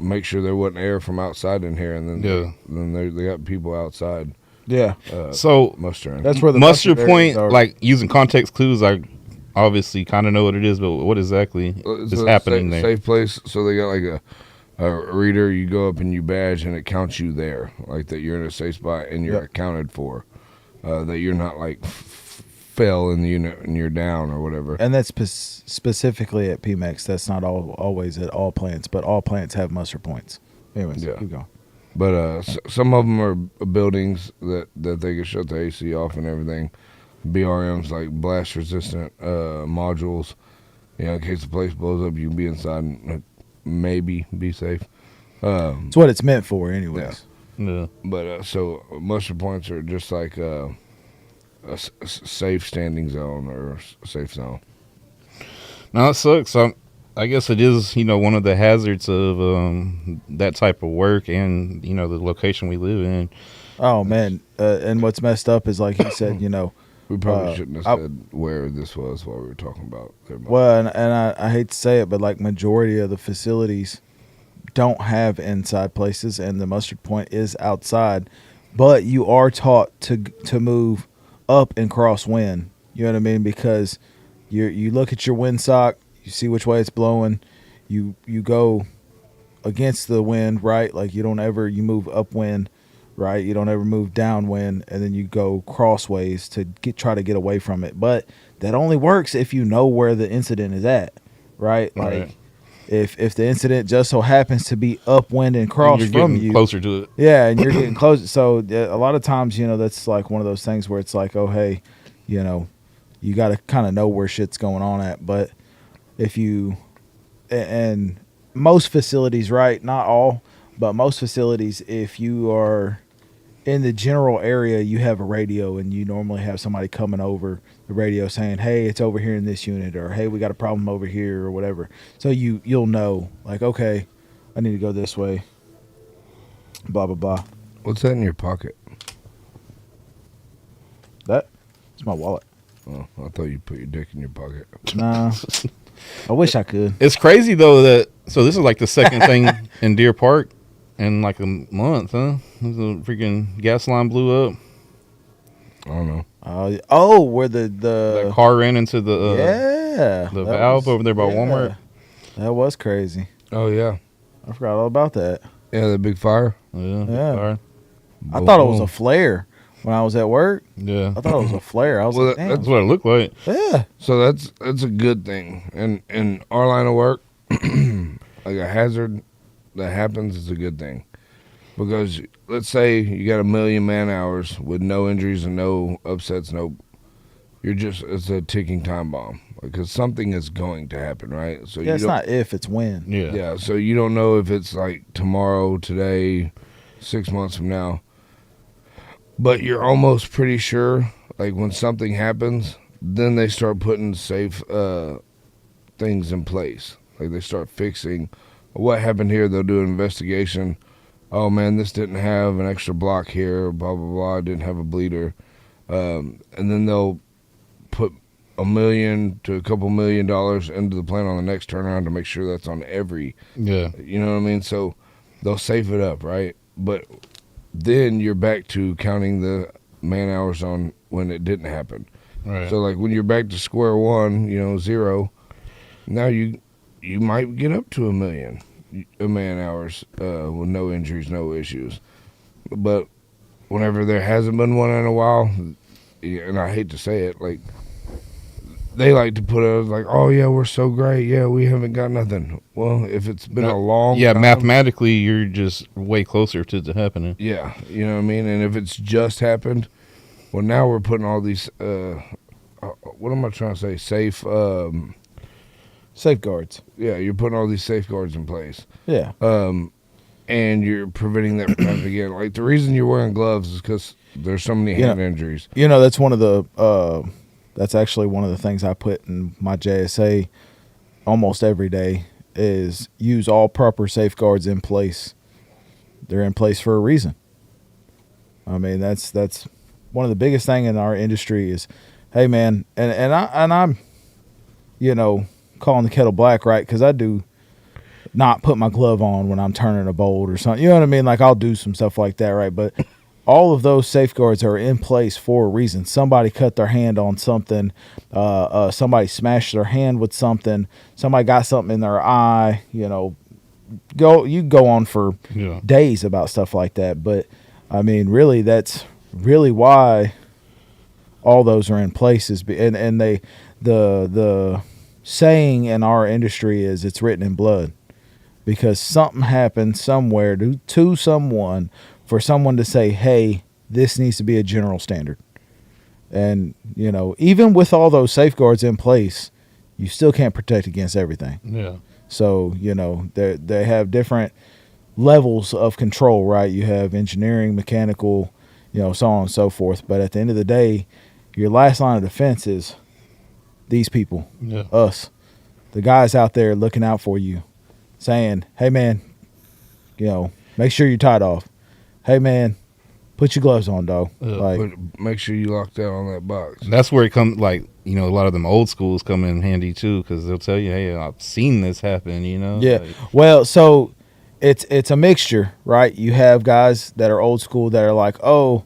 Speaker 4: make sure there wasn't air from outside in here, and then they got people outside.
Speaker 2: yeah.
Speaker 3: So
Speaker 4: Mustering.
Speaker 2: That's where the
Speaker 3: muster
Speaker 2: areas
Speaker 3: point,
Speaker 2: are.
Speaker 3: like using context clues, I obviously kind of know what it is, but what exactly
Speaker 4: It's
Speaker 3: is
Speaker 4: a
Speaker 3: happening there?
Speaker 4: Safe place. So they got like a reader. You go up and you badge, and it counts you there, like that you're in a safe spot and you're accounted for. That you're not like fell in the unit and you're down or whatever.
Speaker 2: And that's specifically at PMAX. That's not always at all plants, but all plants have muster points. Anyways, keep going.
Speaker 4: But some of them are buildings that they can shut the AC off and everything. BRMs, like blast resistant modules. In case the place blows up, you can be inside and maybe be safe.
Speaker 2: It's what it's meant for, anyways.
Speaker 3: Yeah.
Speaker 4: But so muster points are just like a safe standing zone or a safe zone.
Speaker 3: Now it sucks. I guess it is, one of the hazards of that type of work and, the location we live in.
Speaker 2: Oh man, and what's messed up is like he said,
Speaker 4: We probably shouldn't have said where this was while we were talking about it.
Speaker 2: Well, and I hate to say it, but like majority of the facilities don't have inside places, and the mustard point is outside. But you are taught to move up and cross wind. You know what I mean? Because you look at your windsock, you see which way it's blowing, you go against the wind, right? Like you move upwind, right? You don't ever move downwind, and then you go crossways to try to get away from it. But that only works if you know where the incident is at, right? Like
Speaker 3: Right.
Speaker 2: if the incident just so happens to be upwind and cross
Speaker 3: You're
Speaker 2: from
Speaker 3: getting
Speaker 2: you,
Speaker 3: closer to it.
Speaker 2: yeah, and you're getting close. So a lot of times, that's like one of those things where it's like, oh hey, you got to kind of know where shit's going on at. But if you and most facilities, right? Not all, but most facilities, if you are in the general area, you have a radio, and you normally have somebody coming over the radio saying, "Hey, it's over here in this unit," or "Hey, we got a problem over here," or whatever. So you'll know, like, okay, I need to go this way. Blah blah blah.
Speaker 4: What's that in your pocket?
Speaker 2: That's my wallet.
Speaker 4: Oh, I thought you put your dick in your pocket.
Speaker 2: Nah, I wish I could.
Speaker 3: It's crazy though so this is like the second thing in Deer Park in like a month, huh? The freaking gas line blew up.
Speaker 4: I don't know.
Speaker 2: Where the
Speaker 3: That car ran into the
Speaker 2: that
Speaker 3: valve over there by
Speaker 2: yeah.
Speaker 3: Walmart.
Speaker 2: That was crazy.
Speaker 4: Oh yeah,
Speaker 2: I forgot all about that.
Speaker 4: yeah, the big fire.
Speaker 3: Yeah.
Speaker 2: Yeah.
Speaker 3: Fire.
Speaker 2: I thought it was a flare when I was at work.
Speaker 3: Yeah.
Speaker 2: I thought it was a flare. I was
Speaker 4: Well,
Speaker 2: like, damn.
Speaker 3: That's what it looked like.
Speaker 2: Yeah.
Speaker 4: So that's a good thing. And in our line of work, like a hazard that happens is a good thing. Because let's say you got 1 million man hours with no injuries and no upsets, it's a ticking time bomb. Because something is going to happen, right? So
Speaker 2: Yeah, it's not if, it's when.
Speaker 3: Yeah.
Speaker 4: Yeah, so you don't know if it's like tomorrow, today, 6 months from now. But you're almost pretty sure, like when something happens, then they start putting safe things in place. Like they start fixing what happened here. They'll do an investigation. Oh man, this didn't have an extra block here. Blah blah blah. It didn't have a bleeder, and then they'll put $1 million to a couple $1 million into the plan on the next turnaround to make sure that's on every.
Speaker 3: Yeah.
Speaker 4: You know what I mean? So they'll safe it up, right? But then you're back to counting the man hours on when it didn't happen.
Speaker 3: Right.
Speaker 4: So like when you're back to square one, 0, now you might get up to 1 million man hours with no injuries, no issues. But whenever there hasn't been one in a while, and I hate to say it, like they like to put it like, oh yeah, we're so great, yeah, we haven't got nothing. Well, if it's been a long time,
Speaker 3: mathematically you're just way closer to it happening.
Speaker 4: yeah, you know what I mean. And if it's just happened, well, now we're putting all these what am I trying to say? Safe
Speaker 2: Safeguards.
Speaker 4: yeah, you're putting all these safeguards in place.
Speaker 2: Yeah.
Speaker 4: And you're preventing that from happening again. Like the reason you're wearing gloves is because there's so many hand injuries.
Speaker 2: That's one of the that's actually one of the things I put in my JSA almost every day is use all proper safeguards in place. They're in place for a reason. I mean, that's one of the biggest thing in our industry is, hey man, and I'm calling the kettle black, right? Because I do not put my glove on when I'm turning a bolt or something. You know what I mean? Like I'll do some stuff like that, right? But all of those safeguards are in place for a reason. Somebody cut their hand on something. Somebody smashed their hand with something. Somebody got something in their eye. You go on for days about stuff like that. But I mean, really, that's really why all those are in place. And the saying in our industry is it's written in blood, because something happened somewhere to someone for someone to say, hey, this needs to be a general standard. And, even with all those safeguards in place, you still can't protect against everything.
Speaker 3: Yeah.
Speaker 2: So, they have different levels of control, right? You have engineering, mechanical, so on and so forth. But at the end of the day, your last line of defense is these people, us, the guys out there looking out for you, saying, hey, man, make sure you're tied off. Hey, man, put your gloves on, dog.
Speaker 4: But make sure you locked out on that box.
Speaker 3: That's where it comes, like, a lot of them old schools come in handy too, because they'll tell you, hey, I've seen this happen,
Speaker 2: Yeah.
Speaker 3: Like,
Speaker 2: Well, so it's a mixture, right? You have guys that are old school that are like, oh,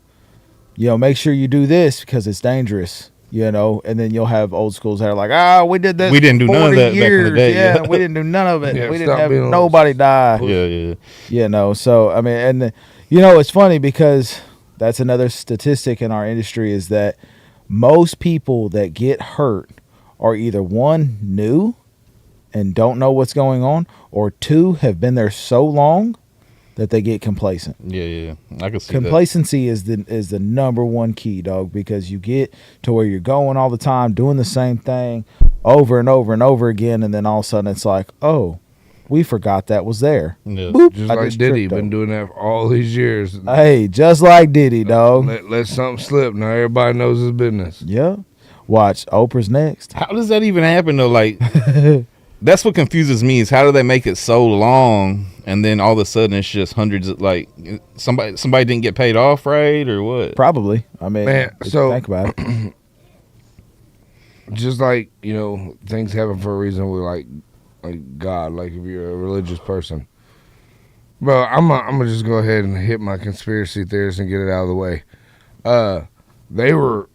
Speaker 2: make sure you do this because it's dangerous, and then you'll have old schools that are like, we did that.
Speaker 3: We didn't do none of that back in the day.
Speaker 2: Yeah, we didn't do none of it.
Speaker 4: Yeah,
Speaker 2: We didn't
Speaker 4: stop
Speaker 2: have
Speaker 4: being
Speaker 2: nobody die.
Speaker 3: Yeah.
Speaker 2: So I mean, and it's funny because that's another statistic in our industry is that most people that get hurt are either one, new and don't know what's going on, or two, have been there so long that they get complacent.
Speaker 3: Yeah. I can see
Speaker 2: Complacency is the number one key, dog, because you get to where you're going all the time, doing the same thing over and over and over again, and then all of a sudden it's like, oh, we forgot that was there.
Speaker 3: Yeah.
Speaker 2: Boop,
Speaker 4: Just
Speaker 2: I
Speaker 4: like
Speaker 2: just
Speaker 4: Diddy,
Speaker 2: tripped
Speaker 4: been
Speaker 2: up.
Speaker 4: doing that for all these years.
Speaker 2: Hey, just like Diddy, dog.
Speaker 4: Let something slip. Now everybody knows his business.
Speaker 2: Yeah. Watch, Oprah's next.
Speaker 3: How does that even happen though? Like, that's what confuses me is how do they make it so long and then all of a sudden it's just hundreds of, like, somebody didn't get paid off, right, or what?
Speaker 2: Probably. I mean,
Speaker 4: Man,
Speaker 2: if you
Speaker 4: so-
Speaker 2: think about it.
Speaker 4: Just like, things happen for a reason with like God, like if you're a religious person. Bro, I'm gonna just go ahead and hit my conspiracy theories and get it out of the way. They were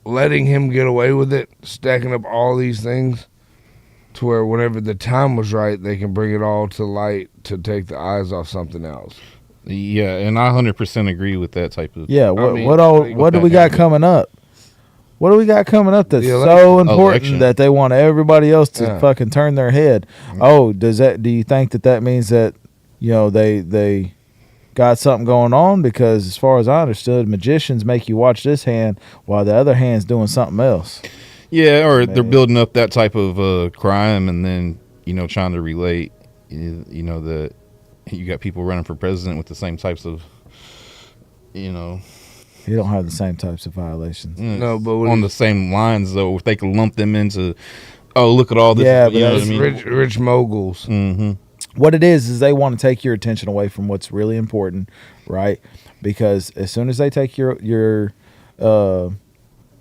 Speaker 4: letting him get away with it, stacking up all these things to where whenever the time was right, they can bring it all to light to take the eyes off something else.
Speaker 3: Yeah, and I 100% agree with that type of.
Speaker 2: Yeah,
Speaker 4: mean,
Speaker 2: what do we got coming up? What do we got coming up that's
Speaker 4: The
Speaker 2: so important
Speaker 3: election.
Speaker 2: that they want everybody else to
Speaker 4: Yeah.
Speaker 2: fucking turn their head? Oh, do you think that means that they got something going on? Because as far as I understood, magicians make you watch this hand while the other hand's doing something else.
Speaker 3: Yeah, or they're
Speaker 2: Man.
Speaker 3: building up that type of crime and then, trying to relate, that you got people running for president with the same types of,
Speaker 2: You don't have the same types of violations.
Speaker 4: No, but what
Speaker 3: on
Speaker 4: he-
Speaker 3: the same lines, though, if they can lump them into, oh, look at all this.
Speaker 2: Yeah,
Speaker 3: you
Speaker 2: but
Speaker 3: know what I
Speaker 2: that's
Speaker 3: mean?
Speaker 4: rich moguls.
Speaker 3: Mm-hmm.
Speaker 2: What it is they want to take your attention away from what's really important, right? Because as soon as they take your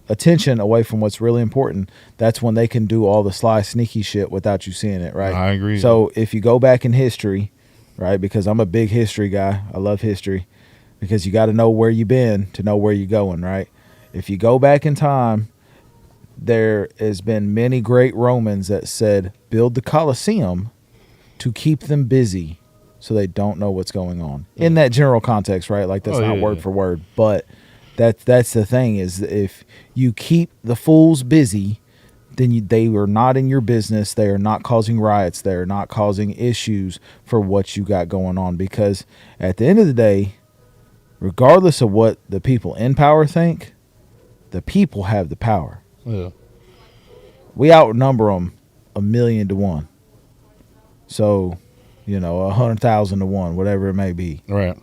Speaker 2: attention away from what's really important, that's when they can do all the sly, sneaky shit without you seeing it, right?
Speaker 3: I agree.
Speaker 2: So if you go back in history, right, because I'm a big history guy, I love history, because you got to know where you've been to know where you're going, right? If you go back in time, there has been many great Romans that said, build the Colosseum to keep them busy so they don't know what's going on. In that general context, right? Like that's
Speaker 3: Oh,
Speaker 2: not
Speaker 3: yeah,
Speaker 2: word
Speaker 3: yeah.
Speaker 2: for word, but that's the thing is if you keep the fools busy, then they are not in your business. They are not causing riots. They are not causing issues for what you got going on. Because at the end of the day, regardless of what the people in power think, the people have the power.
Speaker 3: Yeah.
Speaker 2: We outnumber them 1,000,000 to 1. So, 100,000 to 1, whatever it may be.
Speaker 3: Right.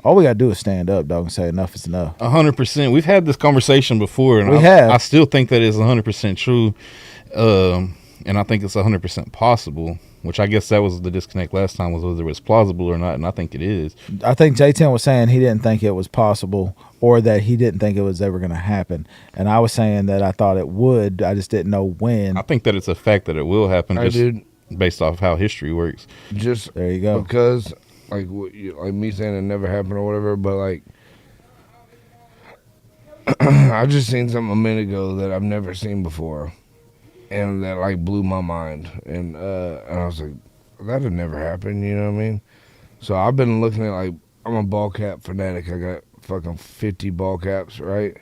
Speaker 2: All we gotta do is stand up, dog, and say enough is enough.
Speaker 3: 100%. We've had this conversation before, and
Speaker 2: We have.
Speaker 3: I still think that is 100% true, and I think it's 100% possible. Which I guess that was the disconnect last time, was whether it was plausible or not, and I think it is.
Speaker 2: I think J10 was saying he didn't think it was possible, or that he didn't think it was ever going to happen. And I was saying that I thought it would. I just didn't know when.
Speaker 3: I think that it's a fact that it will happen,
Speaker 4: Hey,
Speaker 3: just
Speaker 4: dude,
Speaker 3: based off how history works.
Speaker 4: just
Speaker 2: There you go.
Speaker 4: because, like me saying it never happened or whatever, but like, I just seen something a minute ago that I've never seen before, and that like blew my mind, and I was like, that'd never happen, you know what I mean? So I've been looking at, like, I'm a ball cap fanatic. I got fucking 50 ball caps, right?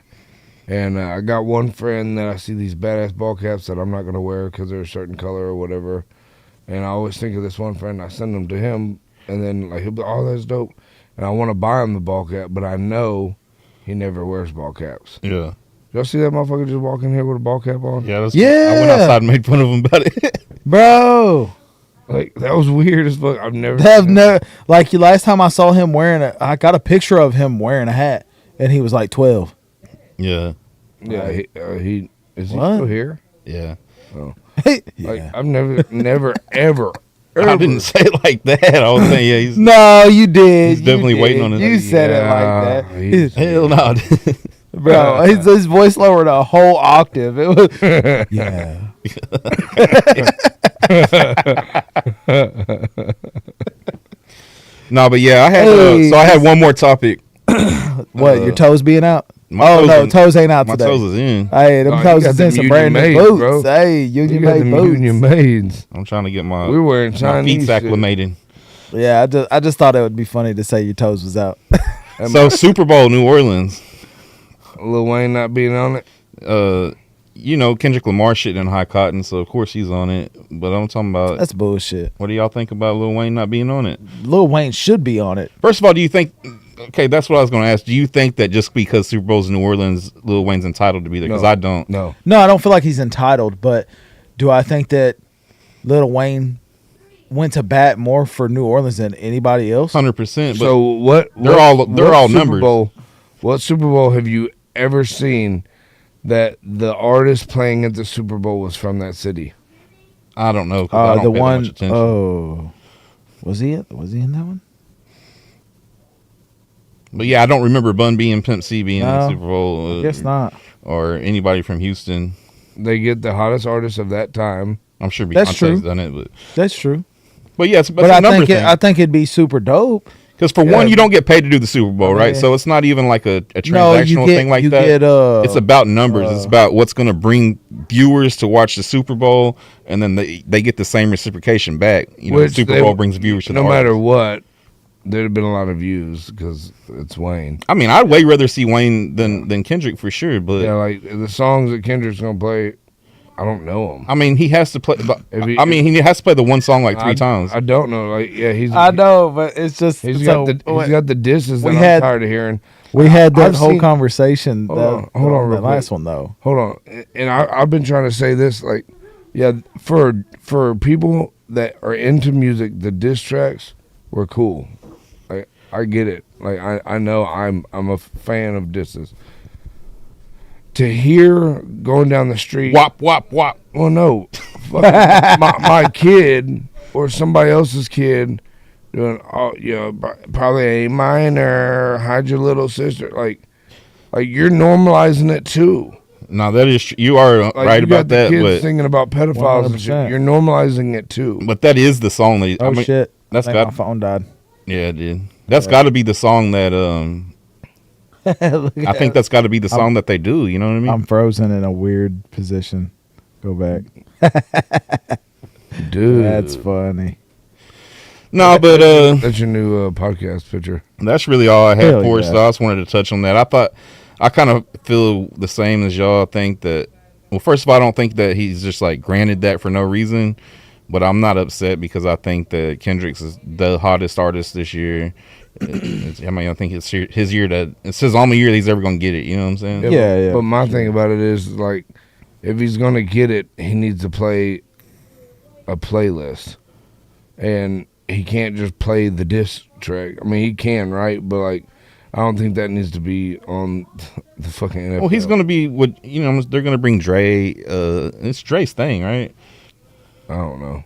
Speaker 4: And I got one friend that I see these badass ball caps that I'm not gonna wear because they're a certain color or whatever. And I always think of this one friend. I send them to him, and then like he'll be, oh, that's dope. And I want to buy him the ball cap, but I know he never wears ball caps.
Speaker 3: Yeah.
Speaker 4: Y'all see that motherfucker just walk in here with a ball cap on?
Speaker 3: Yeah.
Speaker 2: Yeah.
Speaker 3: I went outside and made fun of him about it.
Speaker 2: Bro,
Speaker 4: Like that was weird as fuck. I've never.
Speaker 2: They have no like last time I saw him I got a picture of him wearing a hat, and he was like 12.
Speaker 3: Yeah.
Speaker 4: Yeah, he is he
Speaker 2: What?
Speaker 4: still here?
Speaker 3: Yeah.
Speaker 4: Like
Speaker 2: Yeah.
Speaker 4: I've never ever.
Speaker 3: I didn't say it like that. I was saying, yeah, he's
Speaker 2: No, you did.
Speaker 3: He's definitely
Speaker 2: You
Speaker 3: waiting
Speaker 2: did.
Speaker 3: on his-
Speaker 2: You said it like that,
Speaker 4: he's-
Speaker 3: hell no.
Speaker 2: bro. His voice lowered a whole octave. It was yeah.
Speaker 3: No, but yeah, I had
Speaker 2: Hey.
Speaker 3: so I had one more topic.
Speaker 2: What, your toes being out?
Speaker 3: My
Speaker 2: Oh
Speaker 3: toes
Speaker 2: no,
Speaker 3: are-
Speaker 2: toes ain't out
Speaker 3: My
Speaker 2: today.
Speaker 3: toes is in.
Speaker 2: Hey, them
Speaker 4: Oh, you
Speaker 2: toes
Speaker 4: got
Speaker 2: is
Speaker 4: them
Speaker 2: in some
Speaker 4: Union
Speaker 2: brand new
Speaker 4: made,
Speaker 2: boots.
Speaker 4: bro.
Speaker 2: Hey,
Speaker 4: You
Speaker 2: Union
Speaker 4: got
Speaker 2: made
Speaker 4: them
Speaker 2: boots.
Speaker 4: Union maids.
Speaker 3: I'm trying to get my
Speaker 4: We wearing
Speaker 3: my
Speaker 4: Chinese
Speaker 3: feet
Speaker 4: shit.
Speaker 3: acclimated.
Speaker 2: Yeah, I just thought it would be funny to say your toes was out.
Speaker 3: So Super Bowl, New Orleans.
Speaker 4: Lil Wayne not being on it.
Speaker 3: You know, Kendrick Lamar shit in High Cotton, so of course he's on it. But I'm talking about
Speaker 2: That's bullshit.
Speaker 3: what do y'all think about Lil Wayne not being on it?
Speaker 2: Lil Wayne should be on it.
Speaker 3: First of all, do you think? Okay, that's what I was going to ask. Do you think that just because Super Bowl's in New Orleans, Lil Wayne's entitled to be there? Because
Speaker 4: No.
Speaker 3: I don't.
Speaker 4: No.
Speaker 2: No, I don't feel like he's entitled, but do I think that Lil Wayne went to bat more for New Orleans than anybody else?
Speaker 3: 100%. But
Speaker 4: So what?
Speaker 3: They're
Speaker 4: what
Speaker 3: all
Speaker 4: Super
Speaker 3: numbers.
Speaker 4: Bowl, what Super Bowl have you ever seen that the artist playing at the Super Bowl was from that city?
Speaker 3: I don't know. 'Cause I don't
Speaker 2: The
Speaker 3: pay that
Speaker 2: one
Speaker 3: much attention.
Speaker 2: oh was he in that one?
Speaker 3: But yeah, I don't remember Bun B and Pimp C being in the
Speaker 2: No,
Speaker 3: Super Bowl.
Speaker 2: Guess not.
Speaker 3: Or anybody from Houston.
Speaker 4: They get the hottest artist of that time.
Speaker 3: I'm sure
Speaker 2: That's true.
Speaker 3: Beyonce's done it,
Speaker 2: That's true.
Speaker 3: but yeah, it's
Speaker 2: But
Speaker 3: a
Speaker 2: I
Speaker 3: number
Speaker 2: think
Speaker 3: thing.
Speaker 2: I think it'd be super dope.
Speaker 3: Because for
Speaker 4: Yeah.
Speaker 3: one, you don't get paid to do the Super Bowl, right?
Speaker 2: Yeah.
Speaker 3: So it's not even like a
Speaker 2: No,
Speaker 3: transactional
Speaker 2: you get
Speaker 3: thing like
Speaker 2: you
Speaker 3: that.
Speaker 2: get
Speaker 3: It's about numbers. It's about what's going to bring viewers to watch the Super Bowl, and then they get the same reciprocation back. You know, the
Speaker 4: Which
Speaker 3: Super
Speaker 4: they-
Speaker 3: Bowl brings viewers to
Speaker 4: No
Speaker 3: the
Speaker 4: matter
Speaker 3: artist.
Speaker 4: what, there'd have been a lot of views because it's Wayne.
Speaker 3: I mean, I'd way rather see Wayne than Kendrick for sure. But
Speaker 4: Yeah, like the songs that Kendrick's gonna play, I don't know them.
Speaker 3: I mean, he has to play.
Speaker 4: If he-
Speaker 3: he has to play the one song like three times.
Speaker 4: I don't know. Like, yeah,
Speaker 2: I know, but it's just
Speaker 4: He's
Speaker 2: so-
Speaker 4: got the disses that
Speaker 2: we
Speaker 4: I'm
Speaker 2: had-
Speaker 4: tired of hearing.
Speaker 2: we had that
Speaker 4: I've
Speaker 2: whole
Speaker 4: seen-
Speaker 2: conversation.
Speaker 4: Hold on real
Speaker 2: that
Speaker 4: quick.
Speaker 2: last one though.
Speaker 4: Hold on, and I've been trying to say this, like, yeah, for people that are into music, the diss tracks were cool. Like, I get it. Like, I know I'm a fan of disses. To hear going down the street,
Speaker 3: Wop wop wop.
Speaker 4: well, no, fucking my kid or somebody else's kid doing, oh, you know, probably A minor, hide your little sister, like you're normalizing it too.
Speaker 3: No, that is you are
Speaker 4: Like,
Speaker 3: right
Speaker 4: you got
Speaker 3: about
Speaker 4: the
Speaker 3: that.
Speaker 4: kids
Speaker 3: But
Speaker 4: singing about pedophiles and shit.
Speaker 2: 100%.
Speaker 4: You're normalizing it too.
Speaker 3: that is the song that
Speaker 2: Oh
Speaker 3: I mean,
Speaker 2: shit!
Speaker 3: that's
Speaker 2: I think
Speaker 3: got
Speaker 2: my phone died.
Speaker 3: yeah, it did. That's got to be the song that I think that's got to be the song that they do. You know what I mean?
Speaker 2: I'm frozen in a weird position. Go back.
Speaker 4: Dude,
Speaker 2: That's funny.
Speaker 3: no, but
Speaker 4: that's your new podcast picture.
Speaker 3: that's really all I had
Speaker 2: Hell
Speaker 3: for us.
Speaker 2: yeah.
Speaker 3: So I just wanted to touch on that. I kind of feel the same as y'all. Think that. Well, first of all, I don't think that he's just like granted that for no reason. But I'm not upset because I think that Kendrick's is the hottest artist this year. I think it's his year it's his only year that he's ever gonna get it. You know what I'm saying?
Speaker 2: Yeah, yeah.
Speaker 4: But my thing about it is, like, if he's gonna get it, he needs to play a playlist, and he can't just play the diss track. I mean, he can, right? But like, I don't think that needs to be on the fucking NFL.
Speaker 3: Well, he's gonna be what they're gonna bring Dre. It's Dre's thing, right?
Speaker 4: I don't know.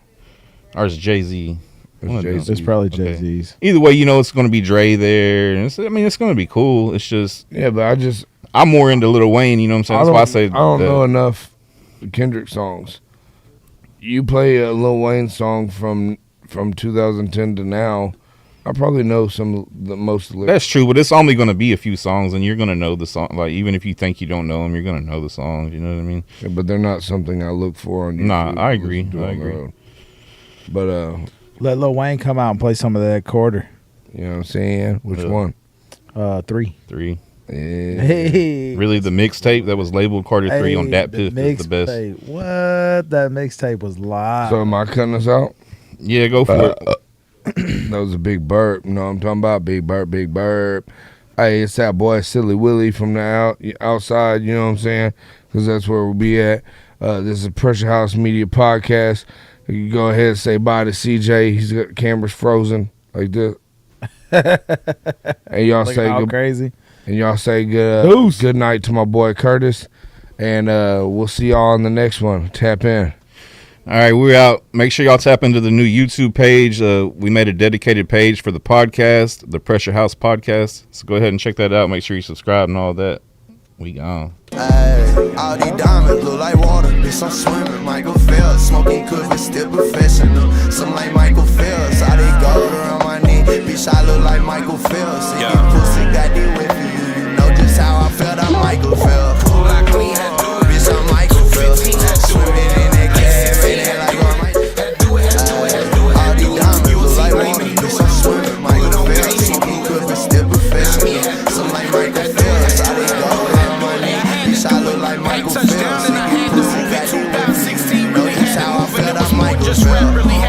Speaker 3: Or it's Jay-Z. One of them.
Speaker 4: Jay-Z.
Speaker 2: It's probably
Speaker 3: Okay.
Speaker 2: Jay-Z's.
Speaker 3: Either way, it's going to be Dre there. And it's going to be cool. It's just,
Speaker 4: Yeah, but
Speaker 3: I'm more into Lil Wayne, you know what I'm saying? That's why I say
Speaker 4: I don't
Speaker 3: that-
Speaker 4: know enough Kendrick songs. You play a Lil Wayne song from 2010 to now, I probably know the most lyrics.
Speaker 3: That's true, but it's only going to be a few songs, and you're going to know the song. Like, even if you think you don't know them, you're going to know the songs. You know what I mean?
Speaker 4: Yeah, but they're not something I look for on YouTube.
Speaker 3: Nah, I agree.
Speaker 4: listen to
Speaker 3: I
Speaker 4: on the
Speaker 3: agree.
Speaker 4: road. But
Speaker 2: Let Lil Wayne come out and play some of that quarter.
Speaker 4: you know what I'm saying? Which
Speaker 3: Yeah.
Speaker 4: one?
Speaker 2: 3.
Speaker 3: 3.
Speaker 4: Yeah.
Speaker 2: Hey.
Speaker 3: Really, the mixtape that was labeled Carter 3 on Dat Piff is the best.
Speaker 2: mixtape. What? That mixtape was live.
Speaker 4: So am I cutting this out?
Speaker 3: Yeah, go for it.
Speaker 4: That was a big burp. You know what I'm talking about? Big burp, big burp. Hey, it's that boy Silly Willie from the outside, you know what I'm saying? Because that's where we'll be at. This is Pressure House Media Podcast. You go ahead and say bye to CJ. He's got the cameras frozen like this. And y'all
Speaker 2: Looking
Speaker 4: say
Speaker 2: all crazy.
Speaker 4: And y'all say
Speaker 2: Deuce.
Speaker 4: good night to my boy Curtis. And we'll see y'all on the next one. Tap in.
Speaker 3: All right, we're out. Make sure y'all tap into the new YouTube page. We made a dedicated page for the podcast, the Pressure House Podcast. So go ahead and check that out. Make sure you subscribe and all that. We gone.
Speaker 1: Ay, all these diamonds look like water. Bitch, I'm swimming. Michael Phelps. Smoking could but still professional. Some like Michael Phelps. All they gold around my neck. Bitch, I look like Michael Phelps. And you pussy got the whip for you. You know just how I felt. I'm Michael Phelps. Pull I clean. Bitch, I'm Michael Phelps. Swimming in that gas. Man, that like I'm all these diamonds look like water. Bitch, I'm swimming. Michael Phelps. Smoking could but still professional. Some like Michael Phelps. All they gold around my neck. Bitch, I look like Michael Phelps. And you pussy got the whip for you. You know just how I felt. I'm Michael Phelps.